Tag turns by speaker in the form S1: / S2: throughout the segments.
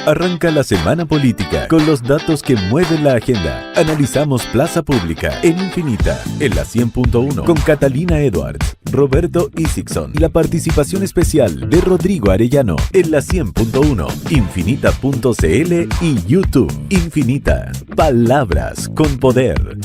S1: Arranca la semana política con los datos que mueven la agenda. Analizamos Plaza Pública en Infinita, en la 100.1, con Catalina Edwards, Roberto Isixson y la participación especial de Rodrigo Arellano en la 100.1, infinita.cl y YouTube. Infinita, palabras con poder.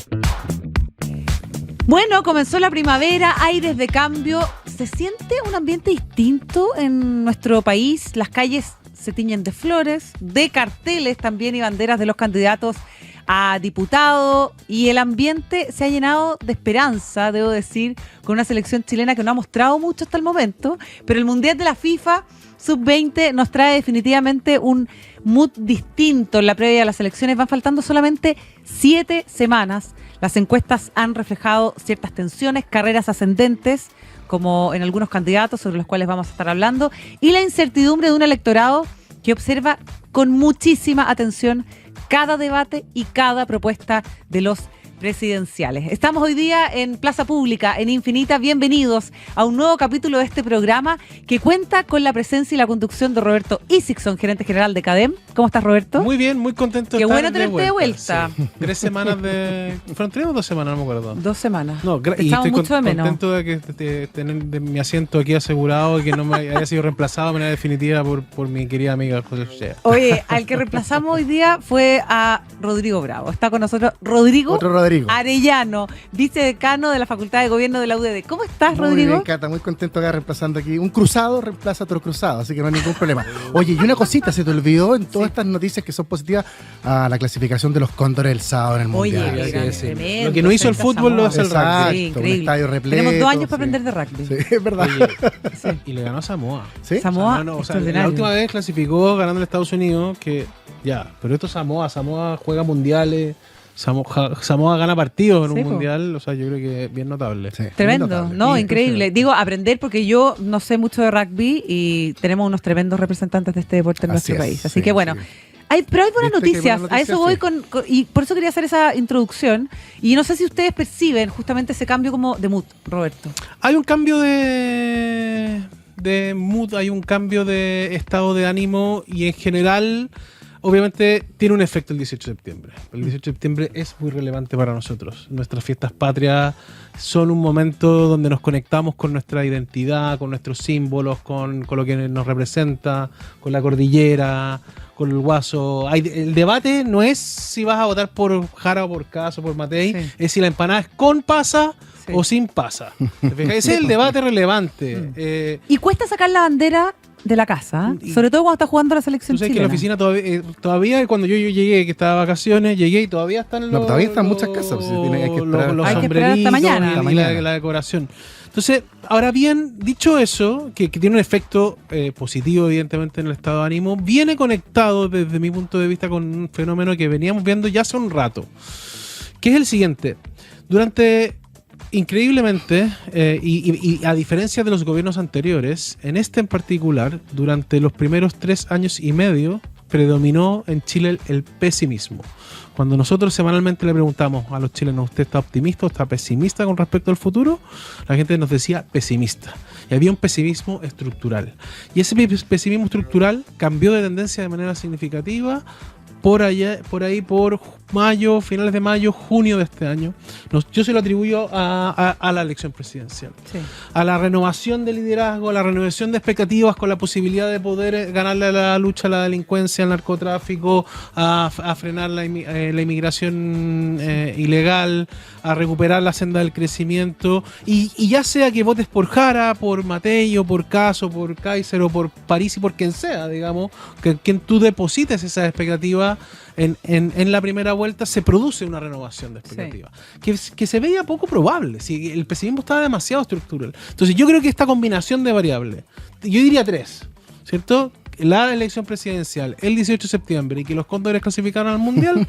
S2: Bueno, comenzó la primavera, aires de cambio. Se siente un ambiente distinto en nuestro país. Las calles se tiñen de flores, de carteles también y banderas de los candidatos a diputado, y el ambiente se ha llenado de esperanza, debo decir, con una selección chilena que no ha mostrado mucho hasta el momento, pero el Mundial de la FIFA Sub-20 nos trae definitivamente un mood distinto en la previa de las elecciones. Van faltando solamente 7 semanas. Las encuestas han reflejado ciertas tensiones, carreras ascendentes, como en algunos candidatos sobre los cuales vamos a estar hablando, y la incertidumbre de un electorado que observa con muchísima atención cada debate y cada propuesta de los presidenciales. Estamos hoy día en Plaza Pública, en Infinita. Bienvenidos a un nuevo capítulo de este programa que cuenta con la presencia y la conducción de Roberto Isixson, gerente general de CADEM. ¿Cómo estás, Roberto?
S3: Muy bien, muy contento de
S2: estar
S3: estar
S2: de vuelta.
S3: Sí. 3 semanas de... ¿Fueron 3 o 2 semanas? No me acuerdo.
S2: 2 semanas.
S3: No, y estoy contento de que tener mi asiento aquí asegurado y que no me haya sido reemplazado de manera definitiva por mi querida amiga José Shea.
S2: Oye, al que reemplazamos hoy día fue a Rodrigo Bravo. Está con nosotros Rodrigo Arellano, vicedecano de la Facultad de Gobierno de la UDD. ¿Cómo estás, Rodrigo?
S4: Muy bien, Cata, muy contento acá reemplazando aquí. Un cruzado reemplaza a otro cruzado, así que no hay ningún problema. Oye, y una cosita, se te olvidó en todas estas noticias que son positivas a la clasificación de los Cóndores el sábado en el Mundial.
S2: Oye, tremendo.
S3: Lo que no hizo el fútbol lo hace el rugby.
S2: Sí, increíble.
S4: Un estadio repleto.
S2: Tenemos 2 años para aprender de rugby.
S4: Sí, es verdad.
S3: Oye, sí. Y le ganó a Samoa.
S4: ¿Sí?
S2: Samoa,
S3: la última vez clasificó ganando a Estados Unidos, pero esto es Samoa juega mundiales. Samoa gana partidos en un mundial, o sea, yo creo que bien notable.
S4: Sí,
S2: tremendo,
S4: notable.
S2: no, increíble. Digo, aprender porque yo no sé mucho de rugby y tenemos unos tremendos representantes de este deporte en nuestro país. Así que bueno, pero hay buenas noticias, a eso voy y por eso quería hacer esa introducción. Y no sé si ustedes perciben justamente ese cambio como de mood, Roberto.
S3: Hay un cambio de mood, hay un cambio de estado de ánimo y en general... Obviamente tiene un efecto el 18 de septiembre. El 18 de septiembre es muy relevante para nosotros. Nuestras fiestas patrias son un momento donde nos conectamos con nuestra identidad, con nuestros símbolos, con lo que nos representa, con la cordillera, con el guaso. El debate no es si vas a votar por Jara o por Caso o por Matei, es si la empanada es con pasa o sin pasa. Ese es el debate relevante.
S2: Y cuesta sacar la bandera de la casa, sobre todo cuando está jugando la selección chilena.
S3: Que la oficina todavía cuando yo llegué, que estaba de vacaciones, llegué y todavía están
S4: todavía están muchas casas.
S2: Hay que esperar hasta mañana.
S3: Y la decoración. Entonces, ahora bien, dicho eso, que tiene un efecto positivo evidentemente en el estado de ánimo, viene conectado desde mi punto de vista con un fenómeno que veníamos viendo ya hace un rato, que es el siguiente. Increíblemente, y a diferencia de los gobiernos anteriores, en este en particular, durante los primeros 3 años y medio, predominó en Chile el pesimismo. Cuando nosotros semanalmente le preguntamos a los chilenos, ¿usted está optimista o está pesimista con respecto al futuro? La gente nos decía pesimista. Y había un pesimismo estructural. Y ese pesimismo estructural cambió de tendencia de manera significativa por ahí por mayo, finales de mayo, junio de este año. Yo se lo atribuyo a la elección presidencial. Sí. A la renovación de liderazgo, a la renovación de expectativas con la posibilidad de poder ganarle a la lucha a la delincuencia, al narcotráfico, a frenar la inmigración ilegal, a recuperar la senda del crecimiento. Y ya sea que votes por Jara, por Matei, o por Caso, por Kaiser o por París y por quien sea, digamos, que quien tú deposites esas expectativas en la primera vuelta, se produce una renovación de expectativas que se veía poco probable. Si el pesimismo estaba demasiado estructural. Entonces yo creo que esta combinación de variables, yo diría 3, ¿cierto? La elección presidencial el 18 de septiembre y que los Cóndores clasificaron al Mundial,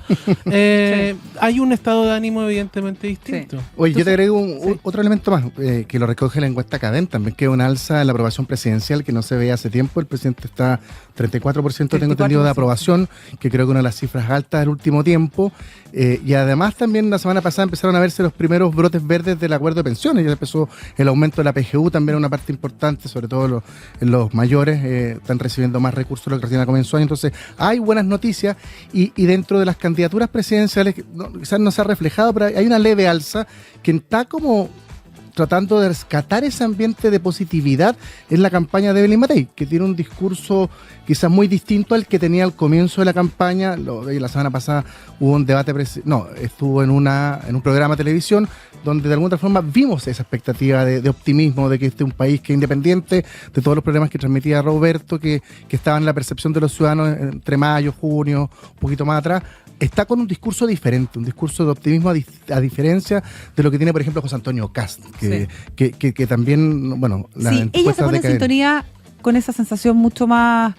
S3: hay un estado de ánimo evidentemente distinto.
S4: Sí. Oye, yo te agrego otro elemento más, que lo recoge la encuesta CADEM también, que es una alza en la aprobación presidencial que no se veía hace tiempo. El presidente está 34%, tengo entendido, de aprobación, que creo que una de las cifras altas del último tiempo. Y además también la semana pasada empezaron a verse los primeros brotes verdes del acuerdo de pensiones. Ya empezó el aumento de la PGU, también una parte importante, sobre todo los mayores están recibiendo destinando más recursos a lo que recién comenzó. Entonces, hay buenas noticias y dentro de las candidaturas presidenciales, quizás no se ha reflejado, pero hay una leve alza que está como tratando de rescatar ese ambiente de positividad en la campaña de Evelyn Matei, que tiene un discurso quizás muy distinto al que tenía al comienzo de la campaña. La semana pasada hubo un debate, estuvo en un programa de televisión donde de alguna forma vimos esa expectativa de optimismo, de que este es un país que es independiente de todos los problemas que transmitía Roberto, que estaba en la percepción de los ciudadanos entre mayo, junio, un poquito más atrás. Está con un discurso diferente, un discurso de optimismo a diferencia de lo que tiene, por ejemplo, José Antonio Kast, que también, bueno...
S2: Sí, ella se pone en sintonía con esa sensación mucho más,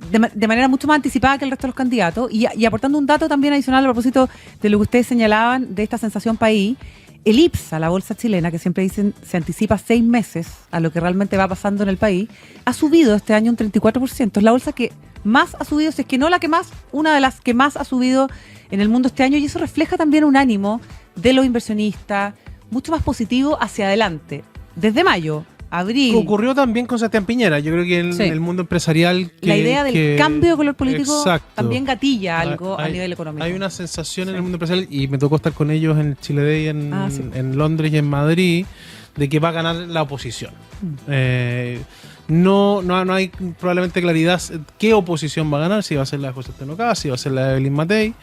S2: de manera mucho más anticipada que el resto de los candidatos, y aportando un dato también adicional a propósito de lo que ustedes señalaban, de esta sensación país. El IPSA, la bolsa chilena, que siempre dicen se anticipa 6 meses a lo que realmente va pasando en el país, ha subido este año un 34%. Es la bolsa que más ha subido, si es que no la que más, una de las que más ha subido en el mundo este año, y eso refleja también un ánimo de los inversionistas mucho más positivo hacia adelante. Desde mayo, abril...
S3: Ocurrió también con Sebastián Piñera. Yo creo que en el mundo empresarial...
S2: la idea del cambio de color político,
S3: exacto,
S2: también gatilla algo a nivel económico.
S3: Hay una sensación en el mundo empresarial, y me tocó estar con ellos en el Chile Day en Londres y en Madrid, de que va a ganar la oposición. No hay probablemente claridad qué oposición va a ganar, si va a ser la de José Antonio Kast, si va a ser la de Evelyn Matei.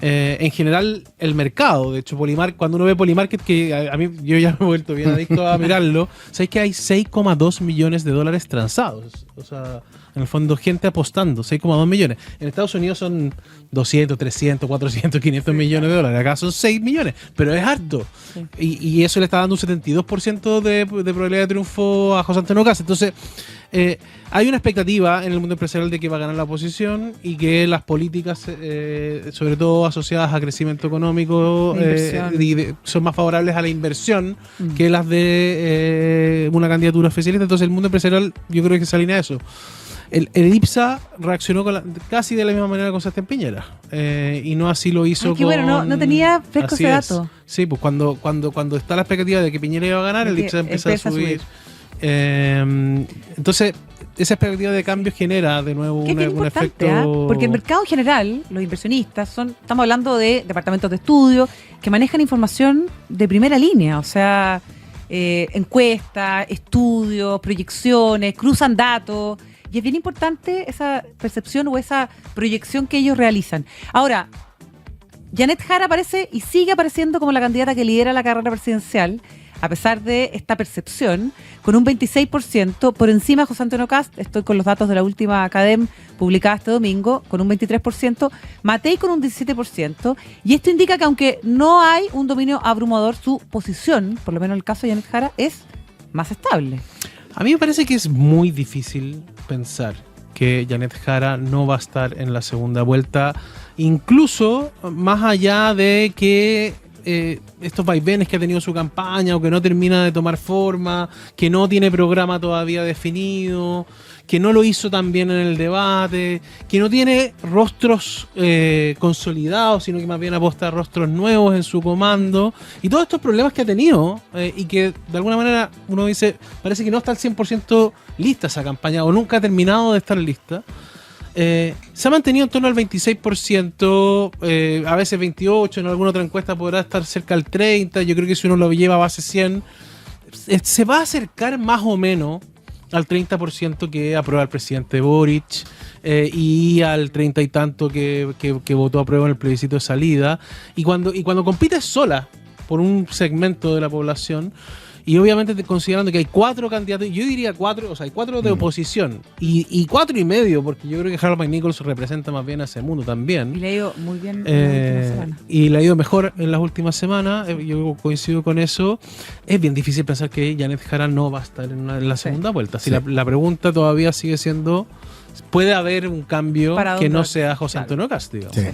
S3: En general, el mercado, de hecho, cuando uno ve Polymarket, que a mí yo ya me he vuelto bien adicto a mirarlo, sabéis que hay 6,2 millones de dólares transados. O sea, en el fondo, gente apostando, 6,2 millones. En Estados Unidos son 200, 300, 400, 500 millones de dólares. Acá son 6 millones, pero es harto. Sí. Y eso le está dando un 72% de probabilidad de triunfo a José Antonio Kast. Entonces, hay una expectativa en el mundo empresarial de que va a ganar la oposición y que las políticas, sobre todo asociadas a crecimiento económico, son más favorables a la inversión que las de una candidatura oficialista. Entonces, el mundo empresarial, yo creo que se alinea a eso. El IPSA reaccionó casi de la misma manera con Sebastián Piñera, y no así lo hizo con...
S2: Bueno, no tenía fresco ese dato.
S3: Sí, pues cuando está la expectativa de que Piñera iba a ganar, el IPSA empieza a subir. Entonces, esa expectativa de cambio genera de nuevo un efecto...
S2: Porque el mercado en general, los inversionistas, estamos hablando de departamentos de estudio que manejan información de primera línea, o sea, encuestas, estudios, proyecciones, cruzan datos, y es bien importante esa percepción o esa proyección que ellos realizan. Ahora, Janet Jara aparece y sigue apareciendo como la candidata que lidera la carrera presidencial, a pesar de esta percepción, con un 26% por encima de José Antonio Kast. Estoy con los datos de la última CADEM publicada este domingo, con un 23%, Matei con un 17%, y esto indica que aunque no hay un dominio abrumador, su posición, por lo menos en el caso de Janet Jara, es más estable.
S3: A mí me parece que es muy difícil pensar que Janet Jara no va a estar en la segunda vuelta, incluso más allá de que estos vaivenes que ha tenido su campaña o que no termina de tomar forma, que no tiene programa todavía definido, que no lo hizo tan bien en el debate, que no tiene rostros consolidados, sino que más bien aposta a rostros nuevos en su comando, y todos estos problemas que ha tenido, y que de alguna manera uno dice, parece que no está al 100% lista esa campaña, o nunca ha terminado de estar lista. Se ha mantenido en torno al 26%, a veces 28%, en alguna otra encuesta podrá estar cerca del 30%, yo creo que si uno lo lleva a base 100, se va a acercar más o menos al 30% que aprueba el presidente Boric, y al 30 y tanto que votó a prueba en el plebiscito de salida, y cuando compites sola por un segmento de la población, y obviamente considerando que hay 4 candidatos, yo diría 4, o sea, hay 4 de oposición y 4 y medio, porque yo creo que Harold McNichols representa más bien a ese mundo también.
S2: Y le ha ido muy bien en las últimas semanas.
S3: Y le ha ido mejor en las últimas semanas, yo coincido con eso. Es bien difícil pensar que Janet Jara no va a estar en la segunda vuelta. Si la pregunta todavía sigue siendo, ¿puede haber un cambio que no sea José Antonio Kast?
S4: Sí.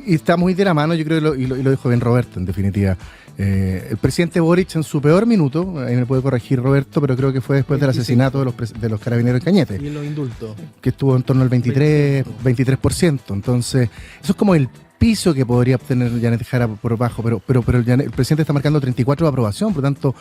S4: Y está muy de la mano, yo creo, y lo dijo bien Roberto, en definitiva. El presidente Boric en su peor minuto, ahí me puede corregir Roberto, pero creo que fue después del asesinato de los carabineros en Cañete.
S3: Y los indultos.
S4: Que estuvo en torno al 23%. Entonces, eso es como el piso que podría obtener Janet Jara por bajo, pero el presidente está marcando 34 de aprobación, por lo tanto,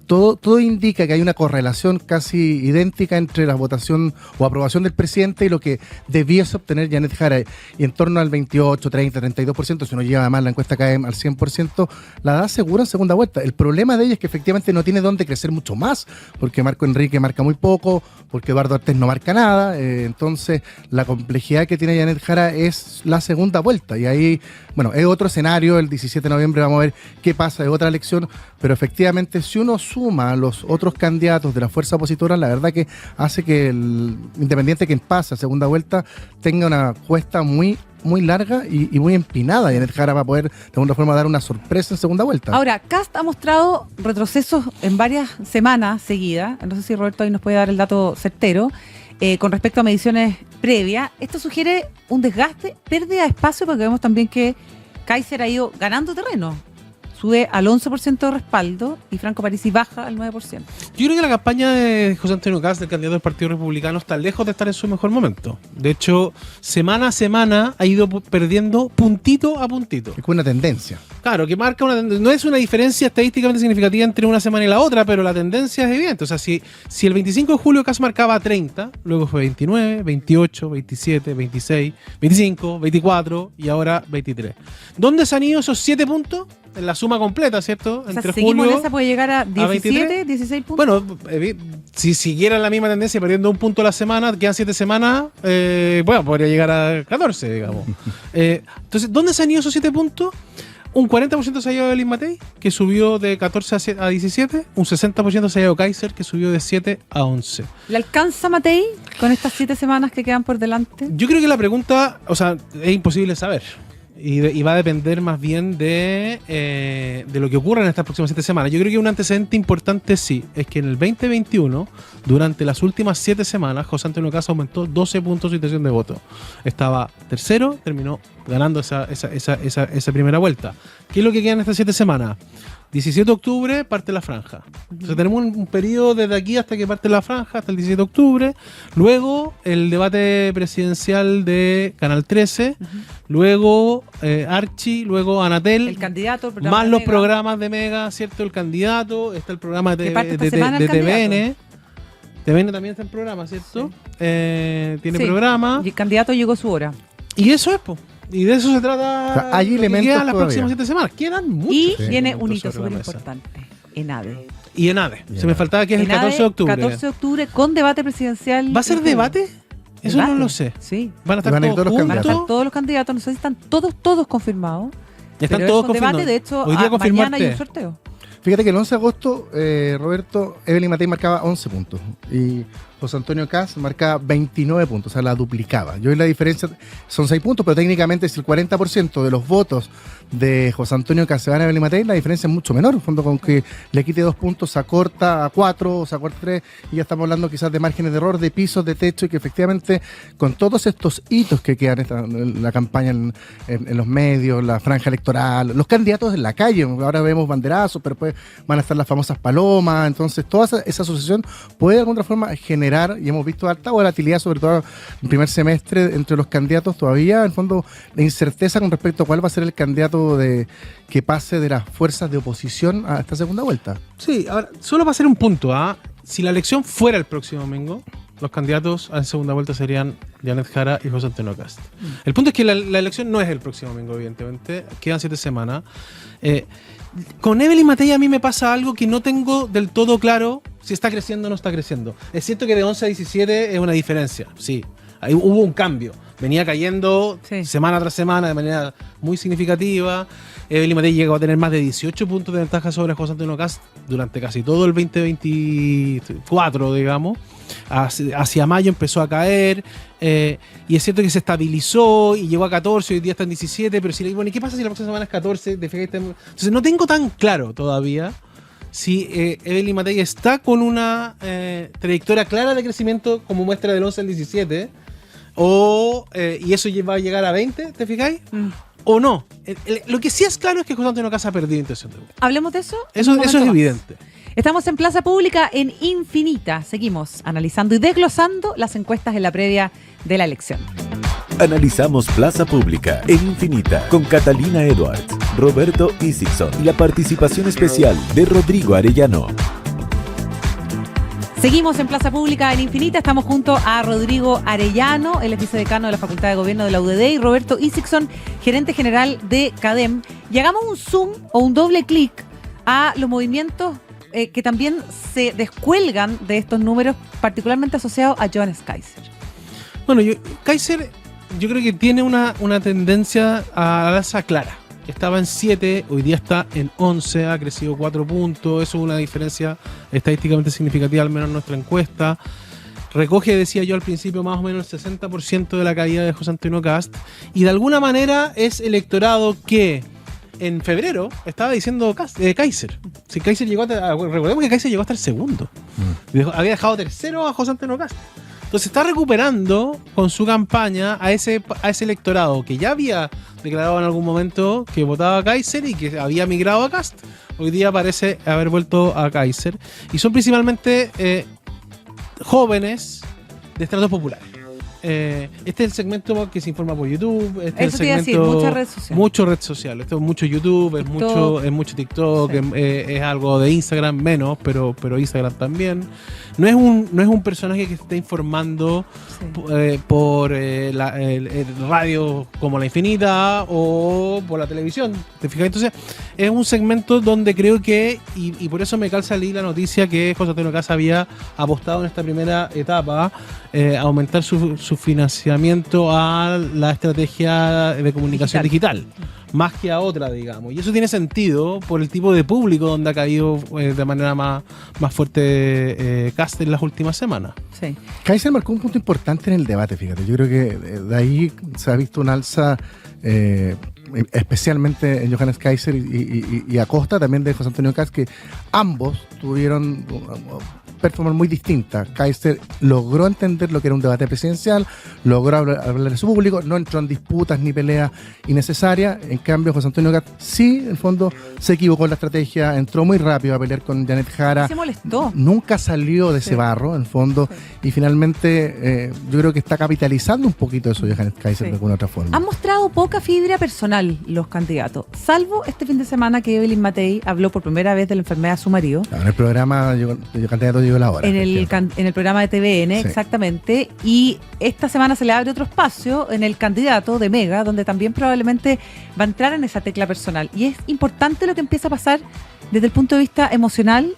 S4: todo indica que hay una correlación casi idéntica entre la votación o aprobación del presidente y lo que debiese obtener Janet Jara, y en torno al 28, 30, 32%, si uno lleva más la encuesta cae al 100%, la da segura en segunda vuelta. El problema de ella es que efectivamente no tiene dónde crecer mucho más, porque Marco Enrique marca muy poco, porque Eduardo Artés no marca nada, entonces la complejidad que tiene Janet Jara es la segunda vuelta, y ahí, bueno, es otro escenario, el 17 de noviembre vamos a ver qué pasa, es otra elección, pero efectivamente si uno suma a los otros candidatos de la fuerza opositora, la verdad que hace que el independiente que pasa a segunda vuelta tenga una cuesta muy larga y muy empinada. Janet Jara va a poder de alguna forma dar una sorpresa en segunda vuelta.
S2: Ahora, Kast ha mostrado retrocesos en varias semanas seguidas. No sé si Roberto ahí nos puede dar el dato certero. Con respecto a mediciones previas, esto sugiere un desgaste, pérdida de espacio, porque vemos también que Kaiser ha ido ganando terreno. Sube al 11% de respaldo y Franco Parisi baja al 9%.
S3: Yo creo que la campaña de José Antonio Kast, del candidato del Partido Republicano, está lejos de estar en su mejor momento. De hecho, semana a semana ha ido perdiendo puntito a puntito.
S4: Es una tendencia.
S3: Claro, que marca una tendencia. No es una diferencia estadísticamente significativa entre una semana y la otra, pero la tendencia es evidente. O sea, si el 25 de julio Kast marcaba 30, luego fue 29, 28, 27, 26, 25, 24 y ahora 23. ¿Dónde se han ido esos 7 puntos? En la suma completa, ¿cierto?
S2: O sea, seguimos en esa, puede llegar a 17, 16 puntos.
S3: Bueno, si siguieran la misma tendencia, perdiendo un punto a la semana, quedan 7 semanas, bueno, podría llegar a 14, digamos. Entonces, ¿dónde se han ido esos 7 puntos? Un 40% se ha ido Evelyn Matei, que subió de 14 a 17. Un 60% se ha ido Kaiser, que subió de 7 a 11.
S2: ¿Le alcanza Matei con estas 7 semanas que quedan por delante?
S3: Yo creo que la pregunta, o sea, es imposible saber. Y va a depender más bien de lo que ocurra en estas próximas 7 semanas. Yo creo que un antecedente importante sí, es que en el 2021, durante las últimas 7 semanas, José Antonio Kast aumentó 12 puntos su intención de voto. Estaba tercero, terminó ganando esa primera vuelta. ¿Qué es lo que queda en estas 7 semanas? 17 de octubre parte la franja. O sea, tenemos un periodo desde aquí hasta que parte la franja, hasta el 17 de octubre. Luego el debate presidencial de Canal 13. Luego Archie, luego Anatel.
S2: El candidato,
S3: más los programas de Mega, ¿cierto? El candidato. Está el programa de TVN. TVN también está en programa, ¿cierto? Sí. Tiene programa.
S2: Y el candidato llegó a su hora.
S3: Y eso es, pues. Y de eso se trata.
S4: O sea, hay elementos
S3: quedan las próximas 7 semanas. Quedan muchos.
S2: Y viene un hito súper importante. ENADE.
S3: Y ENADE. Se me faltaba que es el 14 de octubre.
S2: 14 de octubre con debate presidencial.
S3: ¿Va a ser debate? Eso
S2: ¿Debate?
S3: No lo sé.
S2: Sí.
S3: Van a estar todos
S2: juntos. Van a estar todos los candidatos. No sé si están todos confirmados.
S3: Ya están todos confirmados.
S2: Debate, de hecho,
S3: hoy día
S2: mañana hay un sorteo.
S4: Fíjate que el 11 de agosto, Roberto, Evelyn Matei marcaba 11 puntos y José Antonio Kast marcaba 29 puntos, o sea, la duplicaba. Yo la diferencia son 6 puntos, pero técnicamente si el 40% de los votos de José Antonio Kast se van a Evelyn Matei, la diferencia es mucho menor. En fondo, con que le quite 2 puntos, se acorta a 4, se acorta a 3, y ya estamos hablando quizás de márgenes de error, de pisos, de techo, y que efectivamente con todos estos hitos que quedan en la campaña, en los medios, la franja electoral, los candidatos en la calle, ahora vemos banderazos, pero después van a estar las famosas palomas, entonces toda esa asociación puede de alguna forma generar, y hemos visto alta volatilidad, sobre todo en el primer semestre entre los candidatos, todavía en fondo la incerteza con respecto a cuál va a ser el candidato que pase de las fuerzas de oposición a esta segunda vuelta.
S3: Sí, ahora, solo para hacer un punto, si la elección fuera el próximo domingo, los candidatos en segunda vuelta serían Janet Jara y José Antonio Kast. El punto es que la elección no es el próximo domingo, evidentemente, quedan 7 semanas. Con Evelyn Matei a mí me pasa algo que no tengo del todo claro si está creciendo o no está creciendo. Es cierto que de 11 a 17 es una diferencia, sí. Ahí hubo un cambio. Venía cayendo semana tras semana de manera muy significativa. Evelyn Matei llegó a tener más de 18 puntos de ventaja sobre José Antonio Kast durante casi todo el 2024, digamos. Hacia mayo empezó a caer, y es cierto que se estabilizó y llegó a 14, hoy día está en 17, pero bueno, ¿y qué pasa si la próxima semana es 14? Entonces no tengo tan claro todavía si Evelyn Matei está con una trayectoria clara de crecimiento como muestra del 11 al 17, y eso va a llegar a 20, ¿te fijáis? ¿O no? Lo que sí es claro es que José Antonio Kast ha perdido intención de voto.
S2: ¿Hablemos de eso?
S3: Eso es evidente.
S2: Estamos en Plaza Pública en Infinita. Seguimos analizando y desglosando las encuestas en la previa de la elección.
S1: Analizamos Plaza Pública en Infinita con Catalina Edwards, Roberto Isixson y la participación especial de Rodrigo Arellano.
S2: Seguimos en Plaza Pública en Infinita, estamos junto a Rodrigo Arellano, él es vicedecano de la Facultad de Gobierno de la UDD, y Roberto Isixson, gerente general de CADEM. Y hagamos un zoom o un doble clic a los movimientos que también se descuelgan de estos números, particularmente asociados a Johannes Kaiser.
S3: Bueno, Kaiser yo creo que tiene una tendencia a la alza clara. Estaba en 7, hoy día está en 11, ha crecido 4 puntos, eso es una diferencia estadísticamente significativa, al menos en nuestra encuesta. Recoge, decía yo al principio, más o menos el 60% de la caída de José Antonio Kast, y de alguna manera es electorado que en febrero estaba diciendo Kaiser. Si Kaiser llegó recordemos que Kaiser llegó hasta el segundo. Había dejado tercero a José Antonio Kast. Entonces está recuperando con su campaña a ese electorado que ya había declarado en algún momento que votaba a Kaiser y que había migrado a Kast. Hoy día parece haber vuelto a Kaiser. Y son principalmente jóvenes de estratos populares. Este es el segmento que se informa por YouTube. Este es el segmento,
S2: mucha red social.
S3: Mucho red social. Esto es mucho YouTube, es mucho TikTok, sí. Es algo de Instagram menos, pero Instagram también. No es un personaje que esté informando por el radio como La Infinita o por la televisión. ¿Te fijas? Entonces es un segmento donde creo que, y por eso me calza ahí la noticia que José Antonio Kast había apostado en esta primera etapa a aumentar su financiamiento a la estrategia de comunicación digital, más que a otra, digamos. Y eso tiene sentido por el tipo de público donde ha caído de manera más fuerte Kast en las últimas semanas.
S2: Sí.
S4: Kaiser marcó un punto importante en el debate, fíjate. Yo creo que de ahí se ha visto un alza especialmente en Johannes Kaiser y Acosta, también de José Antonio Kast, que ambos tuvieron performance muy distinta. Kaiser logró entender lo que era un debate presidencial, logró hablar de su público, no entró en disputas ni peleas innecesarias. En cambio, José Antonio Kast sí, en el fondo, se equivocó en la estrategia, entró muy rápido a pelear con Janet Jara.
S2: Se molestó.
S4: Nunca salió de ese barro, en el fondo, y finalmente yo creo que está capitalizando un poquito eso Johannes Kaiser de alguna otra forma.
S2: Han mostrado poca fibra personal los candidatos, salvo este fin de semana que Evelyn Matei habló por primera vez de la enfermedad de su marido.
S4: En el programa Yo Candidato Llegó la Hora.
S2: En el programa de TVN, sí. Exactamente. Y esta semana se le abre otro espacio en el candidato de Mega, donde también probablemente va a entrar en esa tecla personal. Y es importante lo que empieza a pasar desde el punto de vista emocional,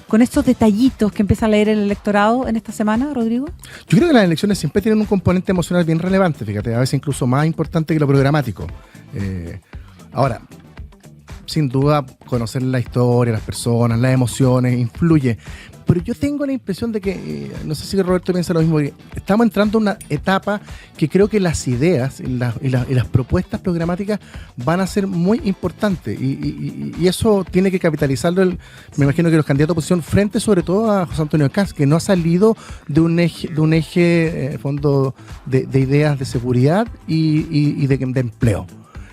S2: con estos detallitos que empieza a leer el electorado en esta semana, Rodrigo.
S4: Yo creo que las elecciones siempre tienen un componente emocional bien relevante, fíjate, a veces incluso más importante que lo programático. Ahora, sin duda, conocer la historia, las personas, las emociones, influye. Pero yo tengo la impresión de que, no sé si Roberto piensa lo mismo, que estamos entrando en una etapa que creo que las ideas y las propuestas programáticas van a ser muy importantes. Y eso tiene que capitalizarlo, me imagino que los candidatos de oposición, frente sobre todo a José Antonio Kast, que no ha salido de un eje fondo de ideas de seguridad y de empleo.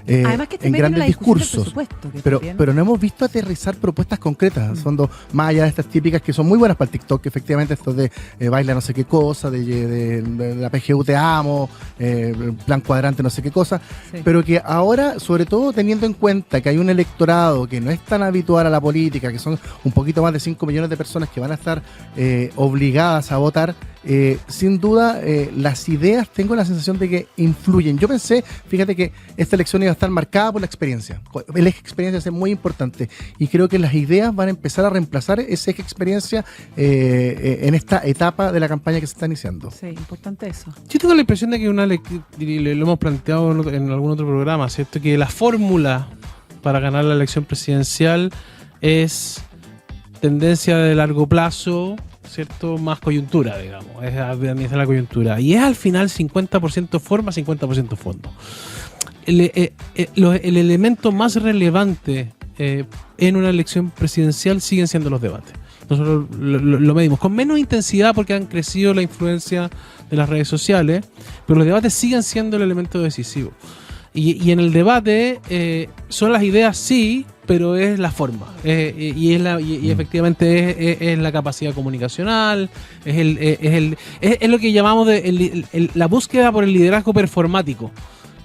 S2: Además que
S4: en grandes discursos, pero no hemos visto aterrizar propuestas concretas, fondo, más allá de estas típicas que son muy buenas para el TikTok, que efectivamente esto de baila no sé qué cosa, de la PGU te amo, plan cuadrante no sé qué cosa, pero que ahora, sobre todo teniendo en cuenta que hay un electorado que no es tan habitual a la política, que son un poquito más de 5 millones de personas que van a estar obligadas a votar, sin duda las ideas tengo la sensación de que influyen. Yo pensé, fíjate que esta elección iba a estar marcada por la experiencia. El eje experiencia es muy importante y creo que las ideas van a empezar a reemplazar ese eje experiencia en esta etapa de la campaña que se está iniciando.
S2: Sí, importante eso.
S3: Yo tengo la impresión de que lo hemos planteado en algún otro programa, ¿cierto? Que la fórmula para ganar la elección presidencial es tendencia de largo plazo, ¿cierto? Más coyuntura, digamos. Es administrar la coyuntura. Y es al final 50% forma, 50% fondo. El elemento más relevante en una elección presidencial siguen siendo los debates. Nosotros lo medimos con menos intensidad porque han crecido la influencia de las redes sociales, pero los debates siguen siendo el elemento decisivo. Y en el debate son las ideas sí, pero es la forma. Y efectivamente es la capacidad comunicacional, es lo que llamamos la búsqueda por el liderazgo performático,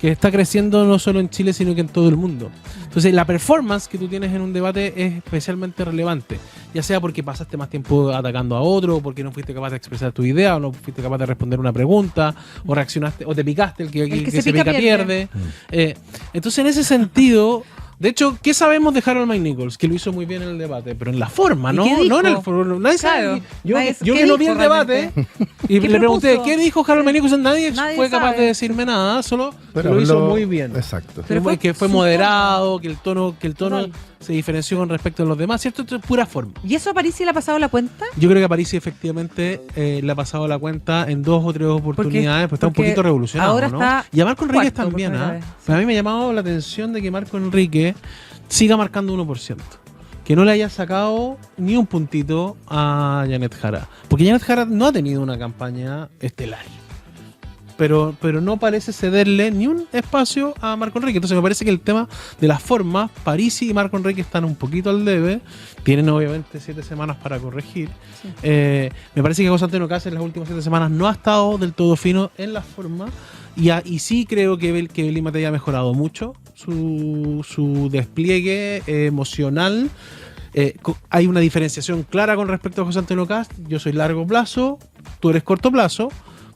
S3: que está creciendo no solo en Chile, sino que en todo el mundo. Entonces, la performance que tú tienes en un debate es especialmente relevante, ya sea porque pasaste más tiempo atacando a otro, o porque no fuiste capaz de expresar tu idea, o no fuiste capaz de responder una pregunta, o reaccionaste, o te picaste, el que se pica pierde. Entonces, en ese sentido... De hecho, ¿qué sabemos de Harold McNichols? Que lo hizo muy bien en el debate, pero en la forma, ¿no? No en el foro. Nadie sabe. Yo que no vi el debate y le pregunté, ¿qué dijo Harold McNichols? Nadie fue capaz de decirme nada, solo pero lo hizo muy bien.
S4: Exacto.
S3: Pero que fue moderado, que el tono se diferenció con respecto a los demás, ¿cierto? Esto es pura forma.
S2: ¿Y eso a Parisi le ha pasado la cuenta?
S3: Yo creo que a Parisi efectivamente le ha pasado la cuenta en 2 o 3 oportunidades, pues está un poquito revolucionado,
S2: ahora
S3: ¿no?
S2: Está
S3: y a Marco Enríquez también, ¿eh? Sí. A mí me ha llamado la atención de que Marco Enríquez siga marcando 1%. Que no le haya sacado ni un puntito a Janet Jara. Porque Janet Jara no ha tenido una campaña estelar. Pero no parece cederle ni un espacio a Marco Enríquez. Entonces me parece que el tema de las formas, Parisi y Marco Enríquez están un poquito al debe. Tienen obviamente 7 semanas para corregir. Sí. Me parece que José Antonio Caz en las últimas 7 semanas no ha estado del todo fino en las formas. Y sí creo que Belín Matei ha mejorado mucho su despliegue emocional. Hay una diferenciación clara con respecto a José Antonio Caz. Yo soy largo plazo, tú eres corto plazo.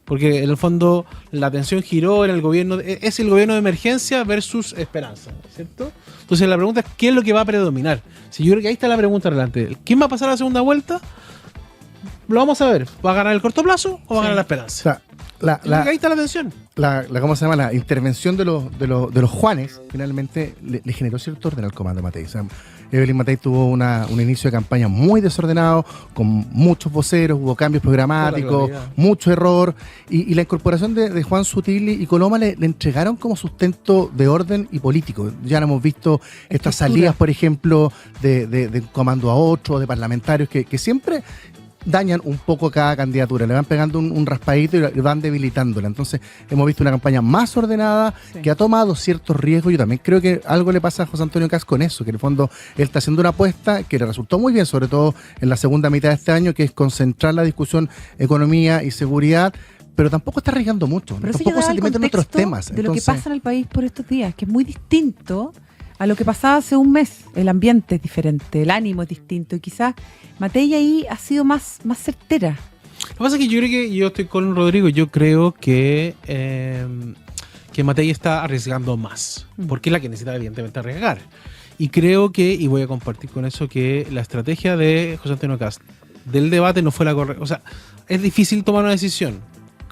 S3: Porque en el fondo la atención giró en el gobierno, es el gobierno de emergencia versus esperanza, ¿cierto? Entonces la pregunta es, ¿qué es lo que va a predominar? Si yo creo que ahí está la pregunta adelante. ¿Quién va a pasar a la segunda vuelta? Lo vamos a ver. ¿Va a ganar el corto plazo o va a ganar la esperanza? O sea, ahí está la tensión.
S4: ¿Cómo se llama? La intervención de los Juanes finalmente le generó cierto orden al comando Matei. O sea, Belín Matei tuvo un inicio de campaña muy desordenado, con muchos voceros, hubo cambios programáticos, mucho error, y la incorporación de Juan Sutil y Coloma le entregaron como sustento de orden y político. Ya no hemos visto estas salidas, por ejemplo, de comando a otro, de parlamentarios que siempre dañan un poco cada candidatura, le van pegando un raspadito y van debilitándola. Entonces hemos visto una campaña más ordenada, que ha tomado ciertos riesgos. Yo también creo que algo le pasa a José Antonio Caz con eso, que en el fondo él está haciendo una apuesta que le resultó muy bien, sobre todo en la segunda mitad de este año, que es concentrar la discusión economía y seguridad, pero tampoco está arriesgando mucho,
S2: pero
S4: tampoco se mete en otros temas.
S2: De lo que pasa en el país por estos días, que es muy distinto a lo que pasaba hace un mes. El ambiente es diferente, el ánimo es distinto, y quizás Matei ahí ha sido más certera.
S3: Lo que pasa es que yo creo que, yo estoy con Rodrigo, yo creo que Matei está arriesgando más, porque es la que necesita evidentemente arriesgar. Y creo que, y voy a compartir con eso, que la estrategia de José Antonio Caz del debate no fue la correcta. O sea, es difícil tomar una decisión.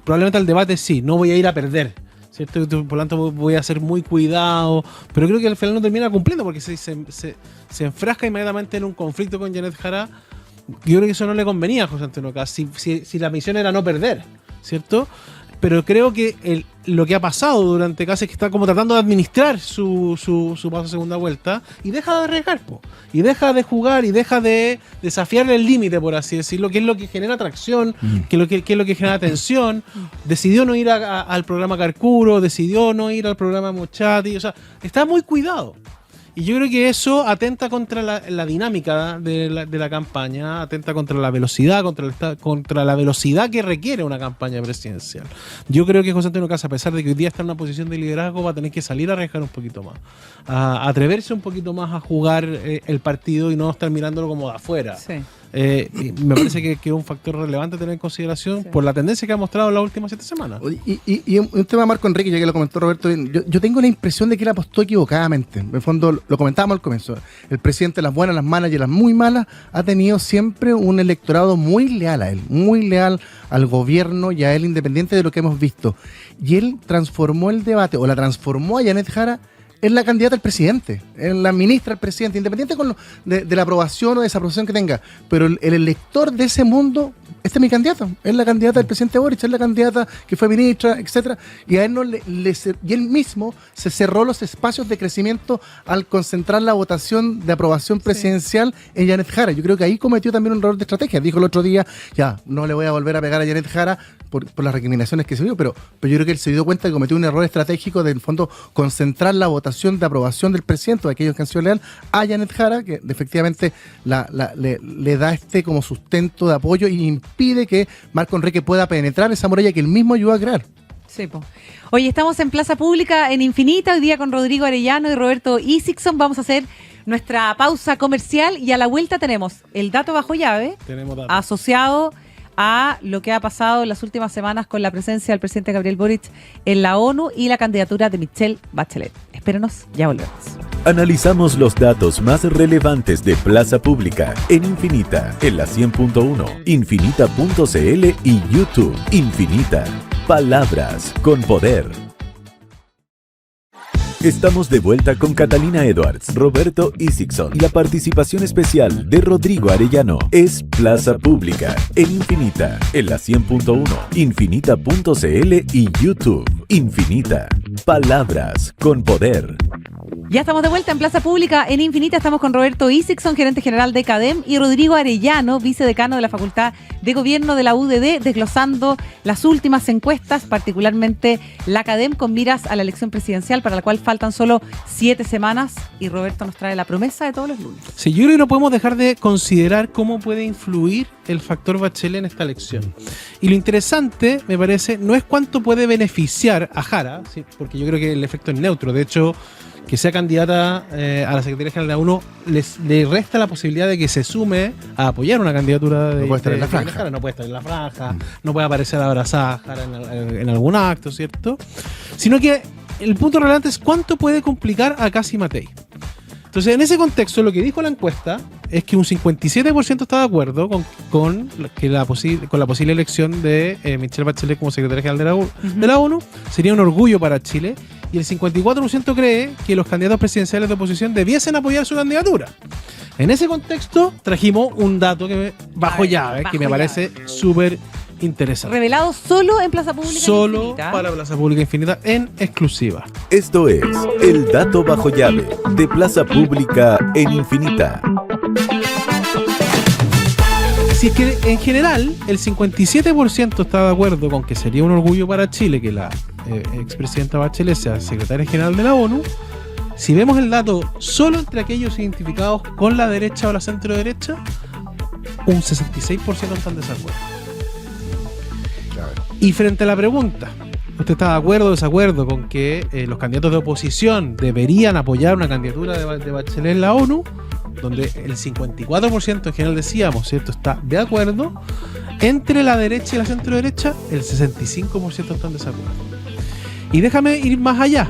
S3: Probablemente al debate sí, no voy a ir a perder, ¿cierto? Por lo tanto voy a ser muy cuidado, pero creo que al final no termina cumpliendo, porque se enfrasca inmediatamente en un conflicto con Janet Jara. Yo creo que eso no le convenía a José Antonio Caz, si la misión era no perder, ¿cierto? Pero creo que lo que ha pasado durante Caz es que está como tratando de administrar su paso a segunda vuelta, y deja de arriesgar, y deja de jugar, y deja de desafiar el límite, por así decirlo, que es lo que genera atracción, que es lo que genera tensión. Decidió no ir al programa Carcuro, decidió no ir al programa Mochati, o sea, está muy cuidado. Y yo creo que eso atenta contra la dinámica de la campaña, atenta contra la velocidad, contra la velocidad que requiere una campaña presidencial. Yo creo que José Antonio Caz, a pesar de que hoy día está en una posición de liderazgo, va a tener que salir a arriesgar un poquito más, a atreverse un poquito más a jugar el partido y no estar mirándolo como de afuera. Sí. Me parece que es un factor relevante a tener en consideración, por la tendencia que ha mostrado en las últimas 7 semanas.
S4: Y un tema de Marco Enríquez, ya que lo comentó Roberto, yo tengo la impresión de que él apostó equivocadamente. En el fondo, lo comentábamos al comienzo, el presidente, las buenas, las malas y las muy malas, ha tenido siempre un electorado muy leal a él, muy leal al gobierno y a él, independiente de lo que hemos visto. Y él transformó el debate, o la transformó a Janet Jara en la candidata al presidente, en la ministra al presidente, independiente de la aprobación o desaprobación que tenga. Pero el elector de ese mundo esta es mi candidata, es la candidata del presidente Boric, es la candidata que fue ministra, etcétera, y a él no y él mismo se cerró los espacios de crecimiento al concentrar la votación de aprobación presidencial en Janet Jara. Yo creo que ahí cometió también un error de estrategia. Dijo el otro día, ya, no le voy a volver a pegar a Janet Jara por las recriminaciones que se dio, pero yo creo que él se dio cuenta que cometió un error estratégico de, en el fondo, concentrar la votación de aprobación del presidente, de aquellos que han sido leal, a Janet Jara, que efectivamente le da como sustento de apoyo y impide que Marco Enrique pueda penetrar esa muralla que él mismo ayudó a crear.
S2: Sí, po. Oye, estamos en Plaza Pública en Infinita, hoy día con Rodrigo Arellano y Roberto Isixson. Vamos a hacer nuestra pausa comercial y a la vuelta tenemos el dato bajo llave asociado a lo que ha pasado en las últimas semanas con la presencia del presidente Gabriel Boric en la ONU y la candidatura de Michelle Bachelet. Espérenos, ya volvemos.
S1: Analizamos los datos más relevantes de Plaza Pública en Infinita, en la 100.1, infinita.cl y YouTube. Infinita. Palabras con poder. Estamos de vuelta con Catalina Edwards, Roberto Isixson y la participación especial de Rodrigo Arellano. Es Plaza Pública en Infinita, en la 100.1, infinita.cl y YouTube. Infinita. Palabras con poder.
S2: Ya estamos de vuelta en Plaza Pública en Infinita. Estamos con Roberto Isixson, gerente general de CADEM, y Rodrigo Arellano, vicedecano de la Facultad de Gobierno de la UDD, desglosando las últimas encuestas, particularmente la CADEM, con miras a la elección presidencial, para la cual faltan solo 7 semanas. Y Roberto nos trae la promesa de todos los lunes.
S3: Sí, yo creo que no podemos dejar de considerar cómo puede influir el factor Bachelet en esta elección. Y lo interesante, me parece, no es cuánto puede beneficiar a Jara, ¿sí? Porque yo creo que el efecto es neutro. De hecho, que sea candidata a la Secretaría General de la ONU le resta la posibilidad de que se sume a apoyar una candidatura de...
S4: No puede estar en la franja.
S3: Jara, no puede estar en la franja, no puede aparecer abrazada Jara en algún acto, ¿cierto? Sino que el punto relevante es cuánto puede complicar a Cassi Matei. Entonces, en ese contexto, lo que dijo la encuesta es que un 57% está de acuerdo con la posible elección de Michelle Bachelet como secretaria general de la ONU. Sería un orgullo para Chile. Y el 54% cree que los candidatos presidenciales de oposición debiesen apoyar su candidatura. En ese contexto, trajimos un dato bajo llave, que me parece súper interesante.
S2: Revelado solo en Plaza Pública
S3: Solo
S2: Infinita.
S3: Para Plaza Pública Infinita en exclusiva.
S1: Esto es el dato bajo llave de Plaza Pública en Infinita.
S3: Si es que en general el 57% está de acuerdo con que sería un orgullo para Chile que la expresidenta Bachelet sea secretaria general de la ONU, si vemos el dato solo entre aquellos identificados con la derecha o la centro derecha, un 66% están de desacuerdo. Y frente a la pregunta, ¿usted está de acuerdo o desacuerdo con que los candidatos de oposición deberían apoyar una candidatura de Bachelet en la ONU? Donde el 54% en general decíamos, ¿cierto?, está de acuerdo. Entre la derecha y la centro derecha, el 65% están en desacuerdo. Y déjame ir más allá.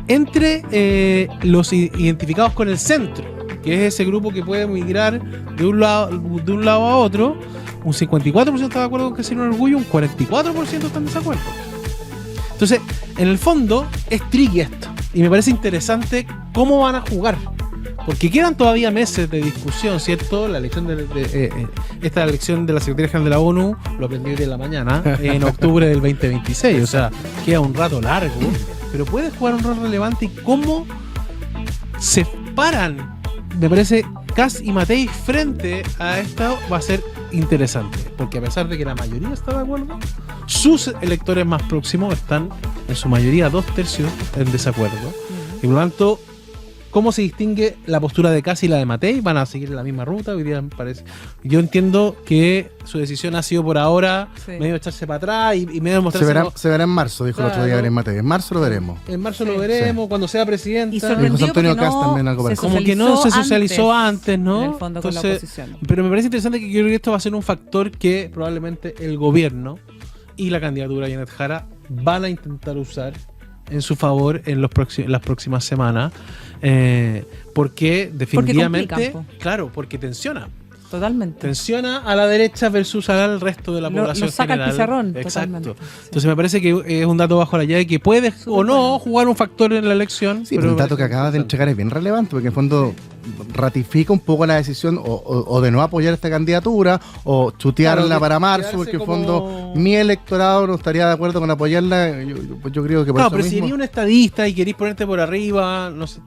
S3: Entre los identificados con el centro, que es ese grupo que puede migrar de un lado a otro, un 54% está de acuerdo con que sería un orgullo, un 44% está en desacuerdo. Entonces, en el fondo, es tricky esto. Y me parece interesante cómo van a jugar. Porque quedan todavía meses de discusión, ¿cierto? La elección esta elección de la Secretaría General de la ONU, lo aprendí hoy de la mañana, en octubre del 2026. O sea, queda un rato largo, pero puede jugar un rol relevante. Y cómo se paran, me parece, Kass y Matei frente a esto va a ser interesante. Porque a pesar de que la mayoría está de acuerdo, sus electores más próximos están, en su mayoría, 2/3 en desacuerdo. Y por lo tanto, ¿cómo se distingue la postura de Kass y la de Matei? ¿Van a seguir la misma ruta? Hoy día me parece. Yo entiendo que su decisión ha sido por ahora medio echarse para atrás y medio mostrarse.
S4: Se verá en marzo, dijo el otro día Gabriel Matei. En marzo lo veremos.
S3: En marzo lo veremos, cuando sea presidenta.
S2: Y José
S4: Antonio Kass también algo parecido.
S3: Como que no se socializó antes, ¿no?
S2: En el fondo, entonces, con la oposición.
S3: Pero me parece interesante que yo creo que esto va a ser un factor que probablemente el gobierno y la candidatura de Janet Jara van a intentar usar en su favor en las próximas semanas, porque definitivamente, porque tensiona.
S2: Totalmente.
S3: Tensiona a la derecha versus al resto de la población
S2: lo saca
S3: general.
S2: el pizarrón.
S3: Exacto.
S2: Totalmente.
S3: Entonces me parece que es un dato bajo la llave que puede o no jugar un factor en la elección.
S4: Sí, pero el dato que acabas de entregar es bien relevante, porque en el fondo ratifica un poco la decisión o de no apoyar esta candidatura o chutearla para marzo, porque en el fondo mi electorado no estaría de acuerdo con apoyarla. Yo creo que por eso
S3: pero
S4: mismo,
S3: si eres un estadista y querés ponerte por arriba, no sé,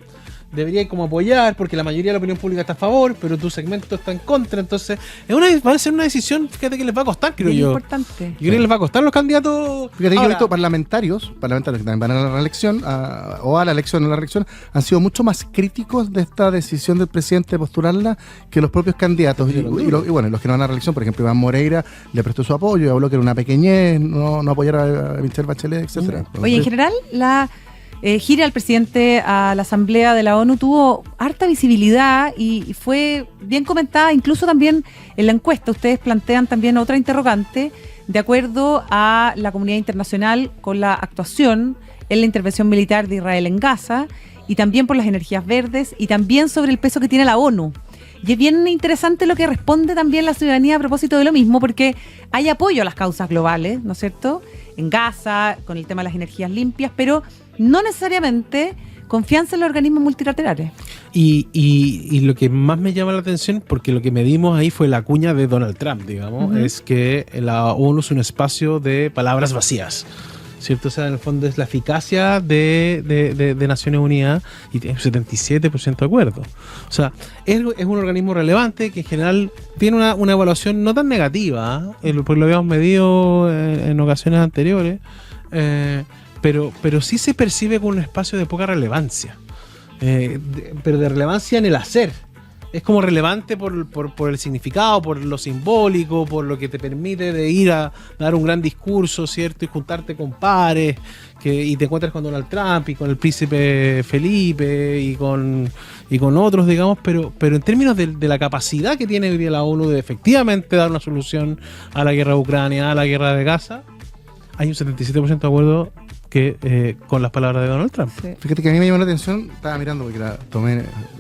S3: debería como apoyar, porque la mayoría de la opinión pública está a favor, pero tu segmento está en contra. Entonces, va a ser una decisión, fíjate, que les va a costar, creo yo.
S2: Importante.
S3: Yo creo que les va a costar a los candidatos.
S4: Fíjate, yo he visto parlamentarios que también van a la reelección, a la reelección, han sido mucho más críticos de esta decisión del presidente de postularla que los propios candidatos. Y bueno, los que no van a la reelección, por ejemplo, Iván Moreira le prestó su apoyo y habló que era una pequeñez, no apoyar a Michelle Bachelet, etcétera.
S2: Oye, en general, la gira del presidente a la Asamblea de la ONU tuvo harta visibilidad y fue bien comentada, incluso también en la encuesta. Ustedes plantean también otra interrogante, de acuerdo a la comunidad internacional, con la actuación en la intervención militar de Israel en Gaza, y también por las energías verdes, y también sobre el peso que tiene la ONU. Y es bien interesante lo que responde también la ciudadanía a propósito de lo mismo, porque hay apoyo a las causas globales, ¿no es cierto?, en Gaza, con el tema de las energías limpias, pero no necesariamente confianza en los organismos multilaterales.
S3: Y lo que más me llama la atención, porque lo que medimos ahí fue la cuña de Donald Trump, digamos, es que la ONU es un espacio de palabras vacías, ¿cierto? O sea, en el fondo es la eficacia de Naciones Unidas, y tiene un 77% de acuerdo. O sea, es un organismo relevante que en general tiene una evaluación no tan negativa, porque lo habíamos medido en ocasiones anteriores, pero sí se percibe como un espacio de poca relevancia, pero de relevancia en el hacer. Es como relevante por el significado, por lo simbólico, por lo que te permite de ir a dar un gran discurso, ¿cierto? Y juntarte con pares, y te encuentras con Donald Trump y con el príncipe Felipe y con otros, digamos, pero en términos de la capacidad que tiene hoy día la ONU de efectivamente dar una solución a la guerra de Ucrania, a la guerra de Gaza, hay un 77% de acuerdo con las palabras de Donald Trump.
S4: Sí. Fíjate que a mí me llamó la atención, estaba mirando porque